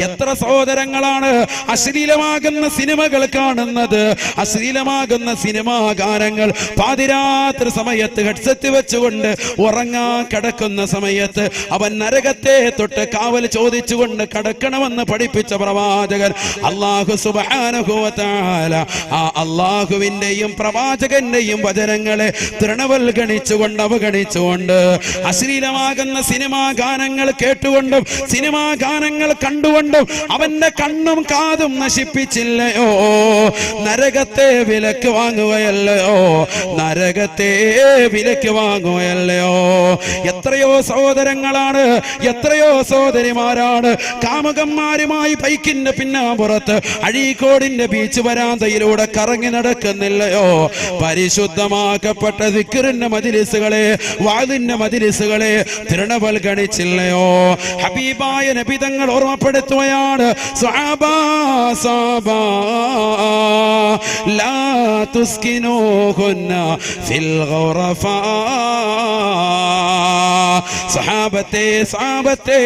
എത്ര സഹോദരങ്ങളാണ് അശ്ലീലമാകുന്ന സിനിമകൾ കാണുന്നത്? അശ്ലീലമാകുന്ന സിനിമാ ഗാനങ്ങൾ പാതിരാത്രി സമയത്ത് ഹെഡ്സെറ്റ് വെച്ചുകൊണ്ട് ഉറങ്ങാൻ കിടക്കുന്ന സമയത്ത് അവൻ നരകത്തെ തൊട്ട് കാവൽ ചോദിച്ചുകൊണ്ട് കടക്കണമെന്ന് പഠിപ്പിച്ച പ്രവാചകൻ അല്ലാഹു സുബ്ഹാനഹു വ തആല ആ അല്ലാഹുവിന്റെയും പ്രവാചകന്റെയും വചനങ്ങളെ തൃണവൽഗണിച്ചുകൊണ്ട് അവഗണിച്ചുകൊണ്ട് അശ്ലീലമാകുന്ന സിനിമാ ഗാനങ്ങൾ കേട്ടുകൊണ്ടും സിനിമാ ഗാനങ്ങൾ കണ്ടുകൊണ്ടും അവന്റെ കണ്ണും കാതും നശിപ്പിച്ചില്ലയോ? നരകത്തെ വിലക്ക് വാങ്ങുകയല്ലയോ? നരകത്തെ വിലക്ക് വാങ്ങുകയല്ലയോ? എത്രയോ സഹോദരങ്ങളാണ്, എത്രയോ സഹോദരിമാരാണ് കാമുകന്മാരുമായി ബൈക്കിന്റെ പിന്നാമ്പുറത്ത് അഴീക്കോടിന്റെ ബീച്ച് വരാന്തയിലൂടെ കറങ്ങി നടക്കുന്നില്ലയോ? പരിശുദ്ധമാക്കപ്പെട്ട ദിക്റിന്റെ മജ്‌ലിസുകളെ, വാദിന്റെ മജ്‌ലിസുകളെ തൃണവൽഗണിച്ചില്ലയോ? ഹബീബായ നബി തങ്ങൾ ഓർമ്മപ്പെടുത്തുകയാണ്, സ്വഹാബാ സ്വഹാബാ ലാ തുസ്കിനൂഹുന്ന ഫിൽ ഗുറഫാ. സഹാബത്തെ സഹാബത്തെ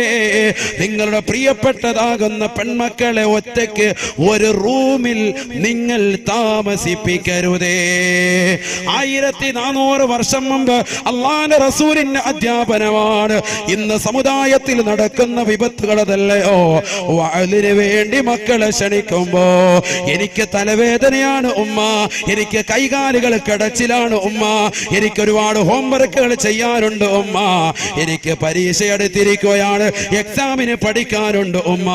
നിങ്ങളുടെ പ്രിയപ്പെട്ടതാകുന്ന പെൺമക്കളെ ഒറ്റയ്ക്ക് ഒരു റൂമിൽ നിങ്ങൾ താമസിപ്പിക്കരുതേ. 1400 വർഷം മുമ്പ് അല്ലാഹുവിന്റെ റസൂലിന്റെ അധ്യാപനമാണ്. ഇന്ന് സമുദായത്തിൽ നടക്കുന്ന വിപത്തുകളതല്ലയോ? വഅലിന് വേണ്ടി മക്കളെ ക്ഷണിക്കുമ്പോ എനിക്ക് തലവേദനയാണ് ഉമ്മ, എനിക്ക് കൈകാലുകൾ കടച്ചിലാണ് ഉമ്മ, എനിക്ക് ഒരുപാട് ഹോംവർക്കുകൾ ചെയ്യാനുണ്ട് ഉമ്മ, എനിക്ക് പരീക്ഷ എടുത്തിരിക്കുകയാണ്, എക്സാമിന് പഠിക്കാനുണ്ട് ഉമ്മ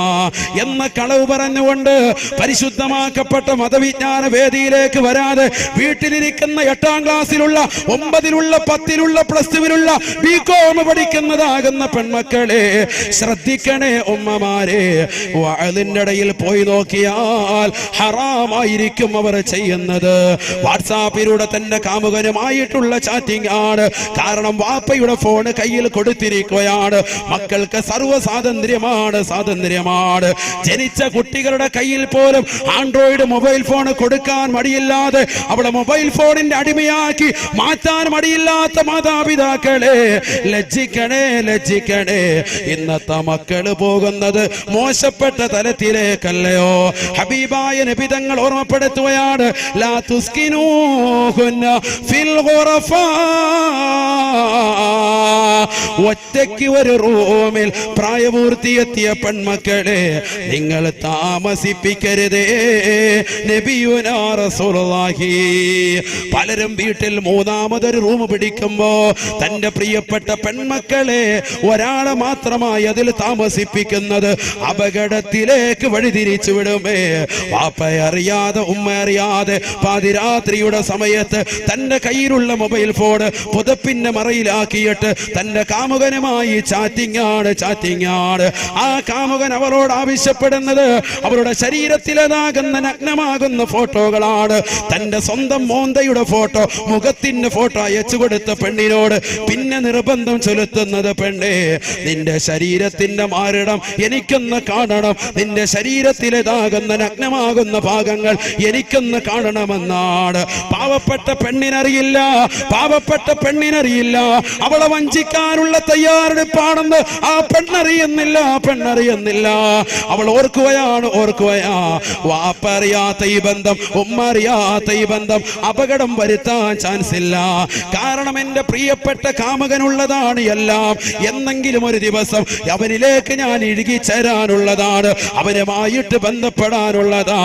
എന്ന കളവ് പറഞ്ഞുകൊണ്ട് പരിശുദ്ധമാക്കപ്പെട്ട മതവിജ്ഞാന വേദിയിലേക്ക് വരാതെ വീട്ടിലിരിക്കുന്ന 8ാം ക്ലാസ്സിലുള്ള 9ലുള്ള 10ലുള്ള +2ലുള്ള ബികോം പഠിക്കുന്നതാകുന്ന പെൺമക്കളെ ശ്രദ്ധിക്കണേ ഉമ്മമാരെ. വഅലിന്റെ ഇടയിൽ പോയി നോക്കിയാൽ ഹറാമായിരിക്കും അവർ ചെയ്യുന്നത്. വാട്സാപ്പിലൂടെ തന്റെ കാമുകനുമായിട്ടുള്ള ചാറ്റിംഗ് ആണ്. കാരണം വാപ്പയുടെ ഫോൺ കയ്യിൽ കൊടുത്തിരിക്കുകയാണ്. മക്കൾക്ക് സർവ്വ സ്വാതന്ത്ര്യമാണ്. ജനിച്ച കുട്ടികളുടെ കയ്യിൽ പോലും ആൻഡ്രോയിഡ് മൊബൈൽ ഫോൺ കൊടുക്കാൻ മടിയില്ലാതെ അവളെ മൊബൈൽ ഫോണിന്റെ അടിമയാക്കി മാറ്റാൻ മടിയില്ലാത്ത മാതാപിതാക്കളെ ലജ്ജിക്കണേ, ലജ്ജിക്കണേ. ഇന്നത്തെ മക്കള് പോകുന്നത് മോശപ്പെട്ട തലത്തിലേക്കല്ലയോ? ഹബീബായ നബി തങ്ങൾ ഓർമ്മപ്പെടുത്തുകയാണ്, ലാ തുസ്കിനൂഹുന്ന ഫിൽ ഗുറഫാ. ഒറ്റയ്ക്ക് ഒരു റൂമിൽ പ്രായപൂർത്തിയെത്തിയ പെൺമക്കളെ നിങ്ങൾ താമസിപ്പിക്കരുതേ. നബിയുനാ റസൂലുള്ളാഹി. പലരും വീട്ടിൽ മൂന്നാമതൊരു റൂം പിടിക്കുമ്പോ തന്റെ പ്രിയപ്പെട്ട പെൺമക്കളെ ഒരാളെ മാത്രമായി അതിൽ താമസിപ്പിക്കുന്നത് അപകടത്തിലേക്ക് വഴിതിരിച്ചു വിടുമേ. വാപ്പയെ അറിയാതെ ഉമ്മ അറിയാതെ പാതിരാത്രിയുടെ സമയത്ത് തന്റെ കയ്യിലുള്ള മൊബൈൽ ഫോൺ പുതപ്പിന്റെ മറയിലാക്കിയിട്ട് തന്റെ കാമുകനുമായി ചാറ്റിങ്ങാണ്. ആ കാമുകൻ അവളോട് ആവശ്യപ്പെടുന്നത് അവളുടെ ശരീരത്തിലേതാകുന്ന നഗ്നമാകുന്ന ഫോട്ടോകളാണ്. തന്റെ സ്വന്തം മോന്തയുടെ ഫോട്ടോ, മുഖത്തിന്റെ ഫോട്ടോ അയച്ചു കൊടുത്ത പെണ്ണിനോട് പിന്നെ നിർബന്ധം ചെലുത്തുന്നത്, പെണ്ണേ നിന്റെ ശരീരത്തിന്റെ മാറിടം എനിക്കൊന്ന് കാണണം, നിന്റെ ശരീരത്തിലേതാകുന്ന നഗ്നമാകുന്ന ഭാഗങ്ങൾ എനിക്കൊന്ന് കാണണമെന്നാണ്. പാവപ്പെട്ട പെണ്ണിനറിയില്ല അവളെ വഞ്ചിക്കാനുള്ള തയ്യാറെടുപ്പാണെന്ന് ആ പെണ്ണറിയുന്നില്ല. അവൾ ഓർക്കുകയാണ്. വാപ്പറിയാത്ത ഈ ബന്ധം, ഉമ്മ അറിയാത്ത ഈ ബന്ധം അപകടം വരുത്താൻ ചാൻസ് ഇല്ല. കാരണം എന്റെ പ്രിയപ്പെട്ട കാമകനുള്ളതാണ് എല്ലാം. എന്നെങ്കിലും ഒരു ദിവസം അവനിലേക്ക് ഞാൻ ഇഴുകിച്ചേരാനുള്ളതാണ്, അവനുമായിട്ട് ബന്ധപ്പെടാനുള്ളതാ,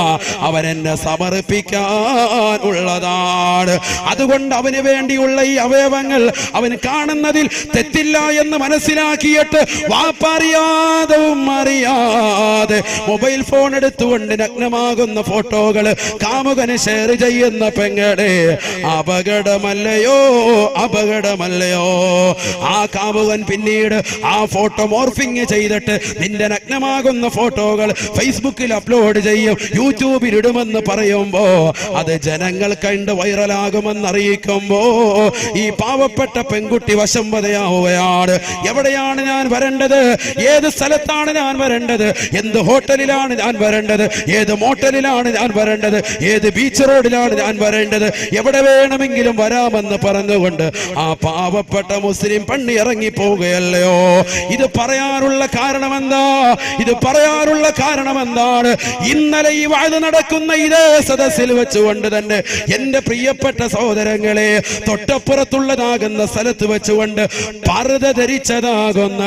അവനെന്നെ സമർപ്പിക്കാനുള്ളതാണ്. അതുകൊണ്ട് അവന് വേണ്ടിയുള്ള ഈ അവയവങ്ങൾ അവൻ കാണുന്നതിൽ തെറ്റില്ല എന്ന് മനസ്സിലാക്കിയിട്ട് വാപ്പറിയാതെ ഉമ്മറിയാതെ മൊബൈൽ ഫോൺ എടുത്തുകൊണ്ട് നഗ്നമാകുന്ന ഫോട്ടോകൾ കാമുകന് ഷെയർ ചെയ്യുന്ന പെങ്ങളെ, അപകടമല്ലയോ? ആ കാമുകൻ പിന്നീട് ആ ഫോട്ടോ മോർഫിംഗ് ചെയ്തിട്ട് നിന്റെ നഗ്നമാകുന്ന ഫോട്ടോകൾ ഫേസ്ബുക്കിൽ അപ്ലോഡ് ചെയ്യും, യൂട്യൂബിൽ ഇടുമെന്ന് പറയുമ്പോ അത് ജനങ്ങൾ കണ്ട് വൈറലാകുമെന്ന് അറിയിക്കുമ്പോ ഈ പാവപ്പെട്ട പെൺകുട്ടി വശംവദയാവുകയാണ്. എവിടെയാണ് ഞാൻ വരേണ്ടത്? ഏത് സ്ഥലത്താണ് ഞാൻ വരേണ്ടത്? എന്ത് ഹോട്ടലിലാണ് ഞാൻ വരേണ്ടത്? ഏത് മോട്ടലിലാണ് ഞാൻ വരേണ്ടത്? ഏത് ബീച്ച് റോഡിലാണ് ഞാൻ വരേണ്ടത്? എവിടെ വേണമെങ്കിലും വരാമെന്ന് പറഞ്ഞുകൊണ്ട് ആ പാവപ്പെട്ട മുസ്ലിം പെണ്ണ് ഇറങ്ങി പോവുകയല്ലയോ? ഇത് പറയാനുള്ള കാരണം എന്താണ്? ഇന്നലെ ഈ വാഴ നടക്കുന്ന ഇതേ സദസ്സിൽ വെച്ചുകൊണ്ട് തന്നെ എന്റെ പ്രിയപ്പെട്ട സഹോദരങ്ങളെ, തൊട്ടപ്പുറത്തുള്ളതാകുന്ന സ്ഥലത്ത് വെച്ചുകൊണ്ട് പർദ്ദ ധരിച്ചതാകുന്ന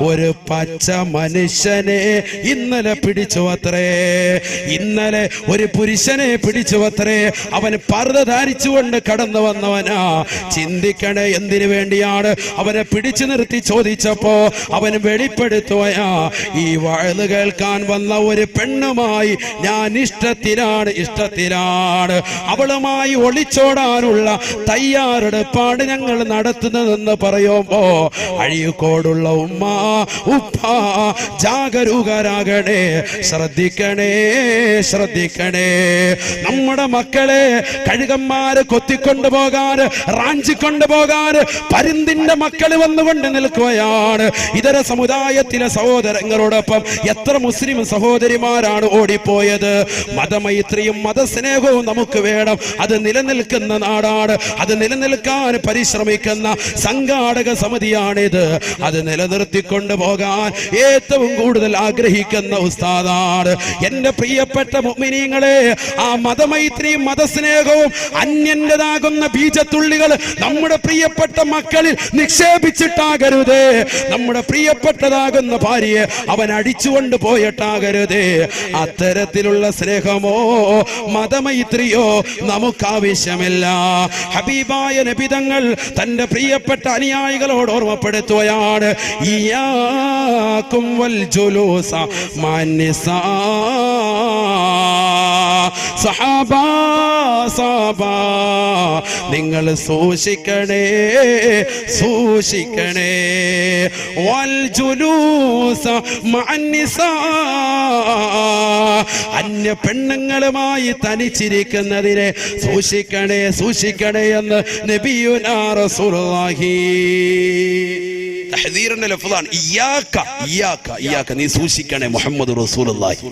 ഒരു പച്ച മനുഷ്യനെ ഇന്നലെ പിടിച്ചു അത്രേ. ഇന്നലെ ഒരു പുരുഷനെ പിടിച്ചു അത്രേ. അവൻ പർദ്ദ ധരിച്ചുകൊണ്ട് കടന്നു വന്നവനാ. ചിന്തിക്കണേ, എന്തിനു വേണ്ടിയാണ് അവനെ പിടിച്ചു നിർത്തി ചോദിച്ചപ്പോ അവൻ വെളിപ്പെടുത്തുകയാ, ഈ വഅ്ള് കേൾക്കാൻ വന്ന ഒരു പെണ്ണുമായി ഞാൻ ഇഷ്ടത്തിലാണ്, അവളുമായി ഒളിച്ചോടാനുള്ള തയ്യാറെടുപ്പാണ് ഞങ്ങൾ നടത്തുന്നതെന്ന് പറയുമ്പോ അഴീക്കോടുള്ള ഉമ്മ ഉപ്പ ജാഗരൂകരാകണേ, ശ്രദ്ധിക്കണേ. നമ്മുടെ മക്കളെ കഴുകന്മാര് കൊത്തിക്കൊണ്ടുപോകാൻ, റാഞ്ചിക്കൊണ്ടുപോകാൻ പരുന്തിന്റെ മക്കൾ വന്നുകൊണ്ട് നിൽക്കുകയാണ്. ഇതര സമുദായത്തിലെ സഹോദരങ്ങളോടൊപ്പം എത്ര മുസ്ലിം സഹോദരിമാരാണ് ഓടിപ്പോയത്? മതമൈത്രിയും മതസ്നേഹവും നമുക്ക് വേണം. അത് നിലനിൽക്കുന്ന നാടാണ്, അത് നിലനിൽക്കാൻ പരിശ്രമിക്കുന്ന സംഘാടക സമിതിയാണിത്. അത് നിലനിർത്തിക്കൊണ്ടു പോകാൻ ഏറ്റവും കൂടുതൽ ആഗ്രഹിക്കുന്ന ഉസ്താദാണ്. എന്റെ പ്രിയപ്പെട്ട മുഅ്മിനീങ്ങളെ, ആ മതമൈത്രിയും മതസ്നേഹവും അന്യന്റേതാകുന്ന ബീജത്തുള്ളികൾ നമ്മുടെ പ്രിയപ്പെട്ട മക്കളിൽ നിക്ഷേപിച്ചിട്ടാകരുതേ. നമ്മുടെ പ്രിയപ്പെട്ടതാകുന്ന ഭാര്യയെ അവൻ അടിച്ചുകൊണ്ട് പോയിട്ടാകരുതേ. അത്തരത്തിലുള്ള സ്നേഹമോ മതമൈത്രിയോ നമുക്കാവശ്യമില്ല. ഹബീബായ നബി തങ്ങൾ തന്റെ പ്രിയപ്പെട്ട അനുയായികളോട് ഓർമ്മപ്പെടുത്തുകയാണ്, ഇയ്യാകും വൽ ജുലൂസ മഅന്നിസാ. സഹാബാ നിങ്ങൾ സൂക്ഷിക്കണേ വൽ ജുലൂസ മഅന്നിസാ. അന്യ പെണ്ണുങ്ങളുമായി തനിച്ചിരിക്കുന്നതിനെ സൂക്ഷിക്കണേ എന്ന് നബിയുനാ റസൂലുള്ളാഹി. തഹ്ദീറിന്റെ ലഫ്ളാണ് ഇയ്യാക, നീ സൂക്ഷിക്കണേ മുഹമ്മദ് റസൂലുള്ളാഹി.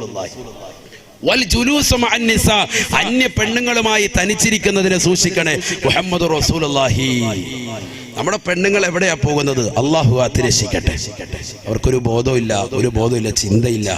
വൽ ജുലൂസ മഅന്നിസാ, അന്യ പെണ്ണുങ്ങളുമായി തനിച്ചിരിക്കുന്നതിനെ സൂക്ഷിക്കണേ മുഹമ്മദ് റസൂലുള്ളാഹി. നമ്മുടെ പെണ്ണുങ്ങൾ എവിടെയാ പോകുന്നത്? അല്ലാഹു കാത്തുരക്ഷിക്കട്ടെ. അവർക്കൊരു ബോധമില്ല, ചിന്തയില്ല.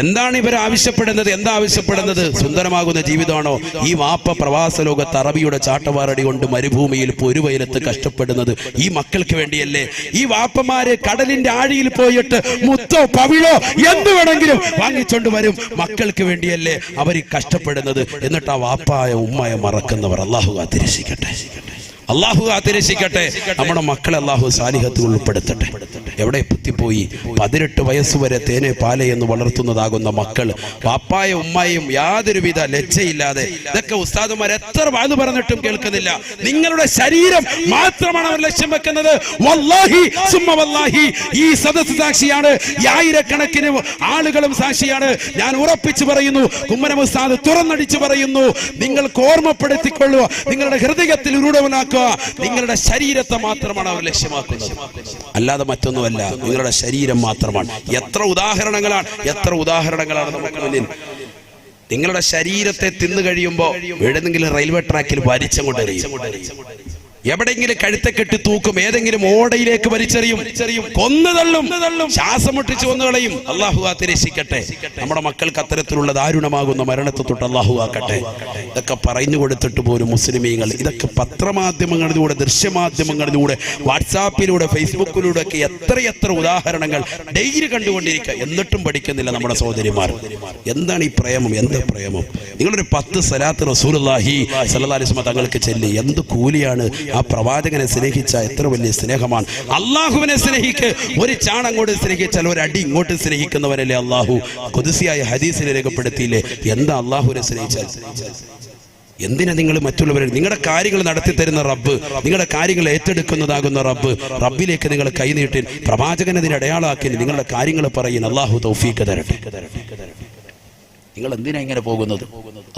എന്താണ് ഇവർ ആവശ്യപ്പെടുന്നത്? എന്താ ആവശ്യപ്പെടുന്നത്? സുന്ദരമാകുന്ന ജീവിതമാണോ? ഈ വാപ്പ പ്രവാസ ലോകത്ത് അറബിയുടെ ചാട്ടവാറടി കൊണ്ട് മരുഭൂമിയിൽ പൊരുവയലത്ത് കഷ്ടപ്പെടുന്നത് ഈ മക്കൾക്ക് വേണ്ടിയല്ലേ? ഈ വാപ്പമാര് കടലിന്റെ ആഴിയിൽ പോയിട്ട് മുത്തോ പവിഴോ എന്ത് വേണമെങ്കിലും വാങ്ങിച്ചോണ്ട് വരും, മക്കൾക്ക് വേണ്ടിയല്ലേ അവർ കഷ്ടപ്പെടുന്നത്? എന്നിട്ട് ആ വാപ്പായ ഉമ്മയെ മറക്കുന്നവർ അല്ലാഹു കാത്തുരക്ഷിക്കട്ടെ. അള്ളാഹു കാത്തിരക്ഷിക്കട്ടെ. നമ്മുടെ മക്കളെ അള്ളാഹു സാലിഹത്തിൽ ഉൾപ്പെടുത്തട്ടെ. എവിടെ എത്തിപ്പോയി 18 വയസ്സുവരെ തേനെ പാല എന്ന് വളർത്തുന്നതാകുന്ന മക്കൾ പാപ്പായ ഉമ്മായും യാതൊരുവിധ ലജ്ജയില്ലാതെ, ഇതൊക്കെ ഉസ്താദുമാർ എത്ര വാത് പറഞ്ഞിട്ടും കേൾക്കുന്നില്ല. നിങ്ങളുടെ ശരീരം മാത്രമാണ് അവർ ലക്ഷ്യം വെക്കുന്നത്. വല്ലാഹി സുമ്മ വല്ലാഹി, ഈ സദസ്സ് സാക്ഷിയാണ്, ആയിരക്കണക്കിന് ആളുകളും സാക്ഷിയാണ്. ഞാൻ ഉറപ്പിച്ചു പറയുന്നു, കുമ്മനം ഉസ്താദ് തുറന്നടിച്ചു പറയുന്നു, നിങ്ങൾക്ക് ഓർമ്മപ്പെടുത്തിക്കൊള്ളുക, നിങ്ങളുടെ ഹൃദയത്തിൽ ഉരുടവനാക്കുക, നിങ്ങളുടെ ശരീരത്തെ മാത്രമാണ് അവർ ലക്ഷ്യമാക്കുന്നത്, അല്ലാതെ മറ്റൊന്നുമല്ല. നിങ്ങളുടെ ശരീരം മാത്രമാണ്. എത്ര ഉദാഹരണങ്ങളാണ് നമുക്ക് മുന്നിൽ. നിങ്ങളുടെ ശരീരത്തെ തിന്നു കഴിയുമ്പോൾ എവിടെന്നെങ്കിലും റെയിൽവേ ട്രാക്കിൽ വലിച്ചങ്ങോട്ടെറിയും, എവിടെയെങ്കിലും കഴുത്തെ കെട്ടി തൂക്കും, ഏതെങ്കിലും ഓടയിലേക്ക് വലിച്ചെറിയും, കൊന്നുതള്ളും, ശ്വാസം മുട്ടിച്ച് കൊന്നുകളയും. അള്ളാഹു കാത്തിരക്ഷിക്കട്ടെ. നമ്മുടെ മക്കൾക്ക് അത്തരത്തിലുള്ള ദാരുണമാകുന്ന മരണത്തെ തൊട്ട് അള്ളാഹു ആക്കട്ടെ. ഇതൊക്കെ പറഞ്ഞു കൊടുത്തിട്ട് പോലും മുസ്ലിമീങ്ങൾ ഇതൊക്കെ പത്രമാധ്യമങ്ങളിലൂടെ, ദൃശ്യമാധ്യമങ്ങളിലൂടെ, വാട്സാപ്പിലൂടെ, ഫേസ്ബുക്കിലൂടെ ഒക്കെ എത്രയെത്ര ഉദാഹരണങ്ങൾ ഡെയിലി കണ്ടുകൊണ്ടിരിക്കുക, എന്നിട്ടും പഠിക്കുന്നില്ല നമ്മുടെ സഹോദരിമാർ. എന്താണ് ഈ പ്രേമം? എന്ത് പ്രേമം? നിങ്ങളൊരു 10 സ്വലാത്ത് റസൂലുള്ളാഹി സ്വല്ലല്ലാഹു അലൈഹി വസല്ലം തങ്ങൾക്ക് ചൊല്ലി, എന്ത് കൂലിയാണ്! ആ പ്രവാചകനെ സ്നേഹിച്ച എത്ര വലിയ സ്നേഹമാണ്. അള്ളാഹുവിനെ സ്നേഹിക്ക്, ഒരു ചാണങ്ങോട്ട് സ്നേഹിച്ചാൽ ഒരു അടി ഇങ്ങോട്ട് സ്നേഹിക്കുന്നവരല്ലേ അള്ളാഹു. ഖുദ്സിയായ ഹദീസിനെ രേഖപ്പെടുത്തിയില്ലേ, എന്താ അള്ളാഹുവിനെ സ്നേഹിച്ചാൽ? എന്തിനാ നിങ്ങൾ മറ്റുള്ളവരെ, നിങ്ങളുടെ കാര്യങ്ങൾ നടത്തി തരുന്ന റബ്ബ്, നിങ്ങളുടെ കാര്യങ്ങൾ ഏറ്റെടുക്കുന്നതാകുന്ന റബ്ബ്, റബ്ബിലേക്ക് നിങ്ങൾ കൈനീട്ടി പ്രവാചകനെ അതിന് അടയാളാക്കി നിങ്ങളുടെ കാര്യങ്ങൾ പറയുന്ന അള്ളാഹു തൗഫീഖ് തരട്ടെ. നിങ്ങൾ എന്തിനാ ഇങ്ങനെ പോകുന്നത്?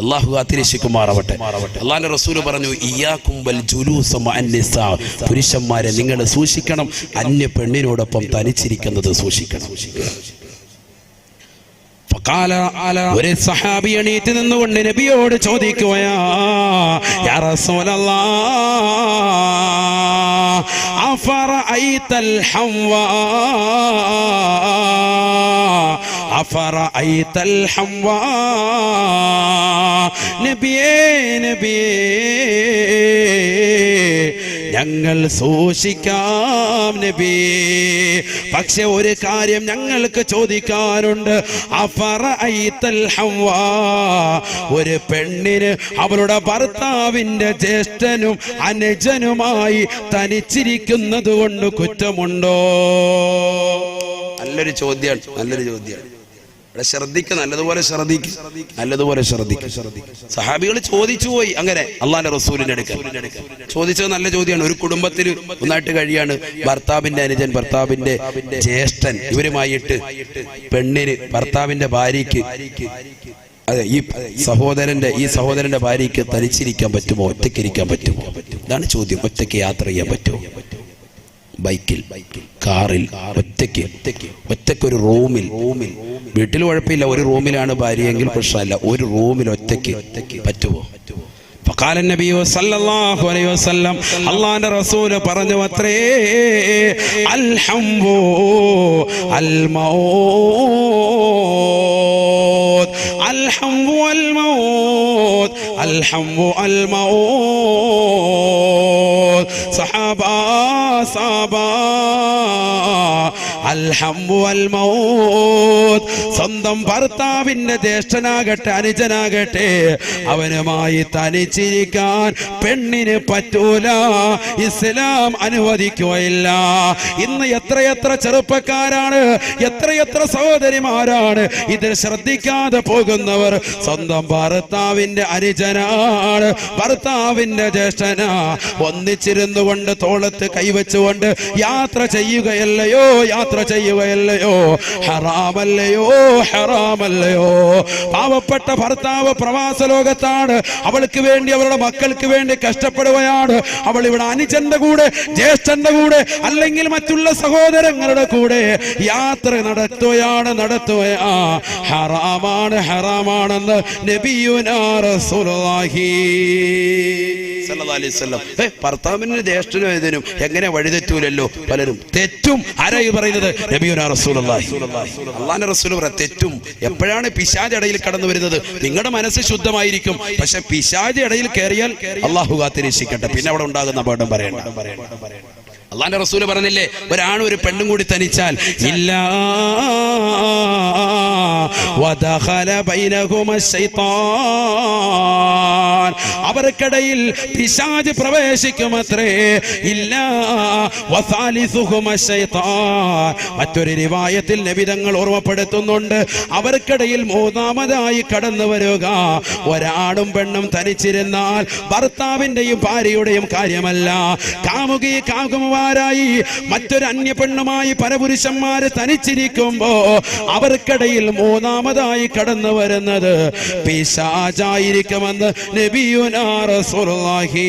അള്ളാഹു കാത്തിരക്ഷിക്കുമാറാവട്ടെ. അള്ളാഹുവിന്റെ റസൂല് പറഞ്ഞു, ഇയ്യാകും വൽ ജുലൂസ മഅൻ നിസാ, പുരുഷന്മാരെ നിങ്ങൾ സൂക്ഷിക്കണം, അന്യ പെണ്ണിനോടൊപ്പം തനിച്ചിരിക്കുന്നത് സൂക്ഷിക്കണം. ഒരു സഹാബി എണീറ്റ് നിന്നുകൊണ്ട് നബിയോട് ചോദിക്കുകയാ, യാ റസൂലല്ലാഹ് അഫറഅയ്തൽ ഹംവാ, അഫറഅയ്തൽ ഹംവാ, നബിയേ നബിയേ ഞങ്ങൾ സൂക്ഷിക്കാം നബി, പക്ഷെ ഒരു കാര്യം ഞങ്ങൾക്ക് ചോദിക്കാനുണ്ട്. അഫറഅയ്തൽ ഹംവാ, ഒരു പെണ്ണിന് അവളുടെ ഭർത്താവിന്റെ ജ്യേഷ്ഠനും അനുജനുമായി തനിച്ചിരിക്കുന്നത് കൊണ്ട് കുറ്റമുണ്ടോ? നല്ലൊരു ചോദ്യമാണ്, നല്ലൊരു ചോദ്യമാണ്. ഇവിടെ ശ്രദ്ധിക്കുക, നല്ലതുപോലെ ശ്രദ്ധിക്കുക. സഹാബികൾ ചോദിച്ചു പോയി. അങ്ങനെ അള്ളാഹുവിന്റെ റസൂലിന്റെ അടുക്കൽ ചോദിച്ചത് നല്ല ചോദ്യമാണ്. ഒരു കുടുംബത്തിൽ ഒന്നായിട്ട് കഴിയാണ്, ഭർത്താവിന്റെ അനുജൻ, ഭർത്താവിന്റെ ജ്യേഷ്ഠൻ, ഇവരുമായിട്ട് പെണ്ണിന്, ഭർത്താവിന്റെ ഭാര്യയ്ക്ക്, അതെ ഈ സഹോദരന്റെ ഭാര്യയ്ക്ക് തനിച്ചിരിക്കാൻ പറ്റുമോ, ഒറ്റയ്ക്കിരിക്കാൻ പറ്റുമോ? ഇതാണ് ചോദ്യം. ഒറ്റയ്ക്ക് യാത്ര ചെയ്യാൻ പറ്റുമോ? ബൈക്കിൽ, കാറിൽ, ഒറ്റയ്ക്കൊരു റൂമിൽ, വീട്ടിൽ കുഴപ്പമില്ല, ഒരു റൂമിലാണ് ഭാര്യയെങ്കിൽ പ്രശ്നമല്ല, ഒരു റൂമിൽ ഒറ്റയ്ക്ക് പറ്റുമോ? ഫഖാല നബി സല്ലല്ലാഹു അലൈഹി വസല്ലം, അല്ലാഹുവിന്റെ റസൂൽ പറഞ്ഞു അത്രേ, അൽ ഹംവു അൽ മൗത്, അൽ ഹംവു അൽ മൗത്, അൽ ഹംവു അൽ മൗത്. സഹാബാ അൽ ഹംവു അൽ മൗത്, സ്വന്തം ഭർത്താവിന്റെ ജ്യേഷ്ഠനാകട്ടെ അനുജനാകട്ടെ അവനുമായി തനിച്ചിരിക്കാൻ പെണ്ണിന് പറ്റൂല, ഇസ്ലാം അനുവദിക്കുകയില്ല. ഇന്ന് എത്രയെത്ര ചെറുപ്പക്കാരാണ്, എത്രയെത്ര സഹോദരിമാരാണ് ഇതിൽ ശ്രദ്ധിക്കാതെ പോകുന്നവർ. സ്വന്തം ഭർത്താവിന്റെ അനുജനാണ്, ഭർത്താവിന്റെ ജ്യേഷ്ഠനാ, ഒന്നിച്ചിരുന്നു കൊണ്ട് തോളത്ത് കൈവച്ചുകൊണ്ട് യാത്ര ചെയ്യുകയല്ലയോ, യാത്ര ചെയ്യുകയല്ലയോ? ഹറാമല്ലയോ, ഹറാമല്ലയോ? പാവപ്പെട്ട ഭർത്താവ് പ്രവാസ ലോകത്താണ്, അവൾക്ക് വേണ്ടി, അവളുടെ മക്കൾക്ക് വേണ്ടി കഷ്ടപ്പെടുകയാണ്. അവൾ ഇവിടെ അനുജന്റെ കൂടെ, ജ്യേഷ്ഠന്റെ കൂടെ, അല്ലെങ്കിൽ മറ്റുള്ള സഹോദരങ്ങളുടെ കൂടെ യാത്ര നടത്തുകയാണ്. ഹറാമാണ്, ഹറാമാണെന്ന് നബിയുനാ റസൂലുള്ളാഹി സല്ലല്ലാഹു അലൈഹി വസല്ലം. ഭർത്താവിന്റെ ജ്യേഷ്ഠനും ഇതിനും എങ്ങനെ വഴിതെറ്റൂലല്ലോ? പലരും തെറ്റും. ആരായി പറയുന്നത്? നബിയുനാ റസൂലുള്ളാഹി. അല്ലാഹുവിന്റെ റസൂൽ പറ, തെറ്റും. എപ്പോഴാണ് പിശാച് ഇടയിൽ കടന്നു വരുന്നത്? നിങ്ങളുടെ മനസ്സ് ശുദ്ധമായിരിക്കും, പക്ഷെ പിശാച് ഇടയിൽ കയറിയാൽ അള്ളാഹു കാത്തിരക്ഷിക്കട്ടെ, പിന്നെ അവിടെ ഉണ്ടാകുന്ന അപകടം പറയണ്ട. അല്ലാഹുവിന്റെ റസൂൽ പറഞ്ഞില്ലേ, ഒരാണും ഒരു പെണ്ണും കൂടി തനിച്ചാൽ ഇല്ലാ വദഖല ബൈനഹുമ ശൈത്താൻ, അവർക്കിടയിൽ പിശാച് പ്രവേശിക്കുമത്രേ. ഇല്ല വസാലിസുഹുമ ശൈത്താൻ. മറ്റൊരു റിവായത്തിൽ നബി തങ്ങൾ ഓർമ്മപ്പെടുത്തുന്നുണ്ട്, അവർക്കിടയിൽ മൂന്നാമതായി കടന്നു വരിക, ഒരാണും പെണ്ണും തനിച്ചിരുന്നാൽ ഭർത്താവിന്റെയും ഭാര്യയുടെയും കാര്യമല്ല, കാമുകന്മാരായി മറ്റൊരു അന്യ പെണ്ണുമായി പരപുരുഷന്മാര് തനിച്ചിരിക്കുമ്പോ അവർക്കിടയിൽ മൂന്നാമതായി കടന്നു വരുന്നത് പിശാചായിരിക്കുമെന്ന് നബിയുനാ റസൂലുള്ളാഹി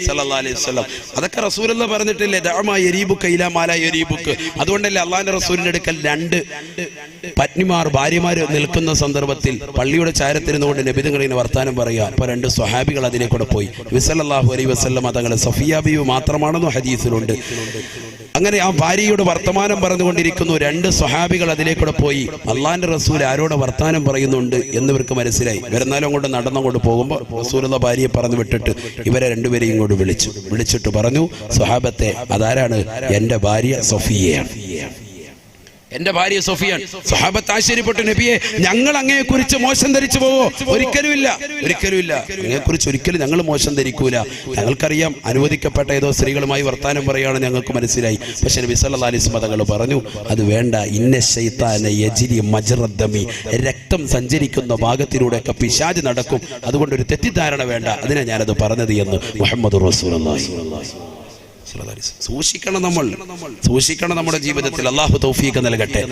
സല്ലല്ലാഹു അലൈഹി വസല്ലം. അതൊക്കെ റസൂലുള്ള പറഞ്ഞിട്ടില്ലേ, ദഅമാ യരീബുക ഇലാ മാ ലാ യരീബുക. അതുകൊണ്ടല്ലേ അള്ളാഹുവിന്റെ റസൂലിന്റെ അടുക്കൽ രണ്ട് പത്നിമാർ ഭാര്യമാര് നിൽക്കുന്ന സന്ദർഭത്തിൽ പള്ളിയുടെ ചാരത്തിരുന്നുകൊണ്ട് നബി തങ്ങൾ ഇങ്ങനെ വർത്താനം പറയുക. അപ്പൊ രണ്ട് സ്വഹാബികൾ അതിനെ കൂടെ പോയി. നബി സല്ലല്ലാഹു അലൈഹി വസല്ലം തങ്ങളെ സഫിയ ബീവി മാത്രമാണെന്നോ ഹദീസിലുണ്ട്. അങ്ങനെ ആ ഭാര്യയോട് വർത്തമാനം പറഞ്ഞുകൊണ്ടിരിക്കുന്നു. രണ്ട് സ്വഹാബികൾ അതിലേക്കൂടെ പോയി. അള്ളാഹിന്റെ റസൂൽ ആരോട് വർത്താനം പറയുന്നുണ്ട് എന്നിവർക്ക് മനസ്സിലായി. വരുന്നാലും അങ്ങോട്ട് നടന്നങ്ങോട്ട് പോകുമ്പോൾ റസൂലുള്ള ഭാര്യയെ പറഞ്ഞു വിട്ടിട്ട് ഇവരെ രണ്ടുപേരെയും ഇങ്ങോട്ട് വിളിച്ചിട്ട് പറഞ്ഞു, സ്വഹാബത്തെ, അതാരാണ്? എന്റെ ഭാര്യ സഫിയയാണ്, എന്റെ ഭാര്യ സഫിയാൻ. സ്വഹാബത്ത് ആശ്ചര്യപ്പെട്ടു, നബിയെ, ഞങ്ങൾ അങ്ങയെ കുറിച്ച് മോശം ധരിച്ചു പോവോ? ഒരിക്കലുമില്ല, ഒരിക്കലുമില്ല. അങ്ങയെ കുറിച്ച് ഒരിക്കലും ഞങ്ങൾ മോശം ധരിക്കൂല. ഞങ്ങൾക്കറിയാം അനുവദിക്കപ്പെട്ട ഏതോ സ്ത്രീകളുമായി വർത്താനം പറയുകയാണ് ഞങ്ങൾക്ക് മനസ്സിലായി. പക്ഷെ നബി സല്ലല്ലാഹു അലൈഹി വസല്ലം തങ്ങൾ പറഞ്ഞു, അത് വേണ്ട. ഇന്ന ശൈത്താന യജ്രി മജ്റദ്ദമി. രക്തം സഞ്ചരിക്കുന്ന ഭാഗത്തിലൂടെയൊക്കെ പിശാച് നടക്കും. അതുകൊണ്ട് ഒരു തെറ്റിദ്ധാരണ വേണ്ട. അതിനാ ഞാനത് പറഞ്ഞത് എന്ന് മുഹമ്മദുർ റസൂലുള്ളാഹി. സൂക്ഷിക്കണം, നമ്മൾ സൂക്ഷിക്കണം നമ്മുടെ ജീവിതത്തിൽ. അല്ലാഹു തൗഫീഖ് നൽകട്ടെ.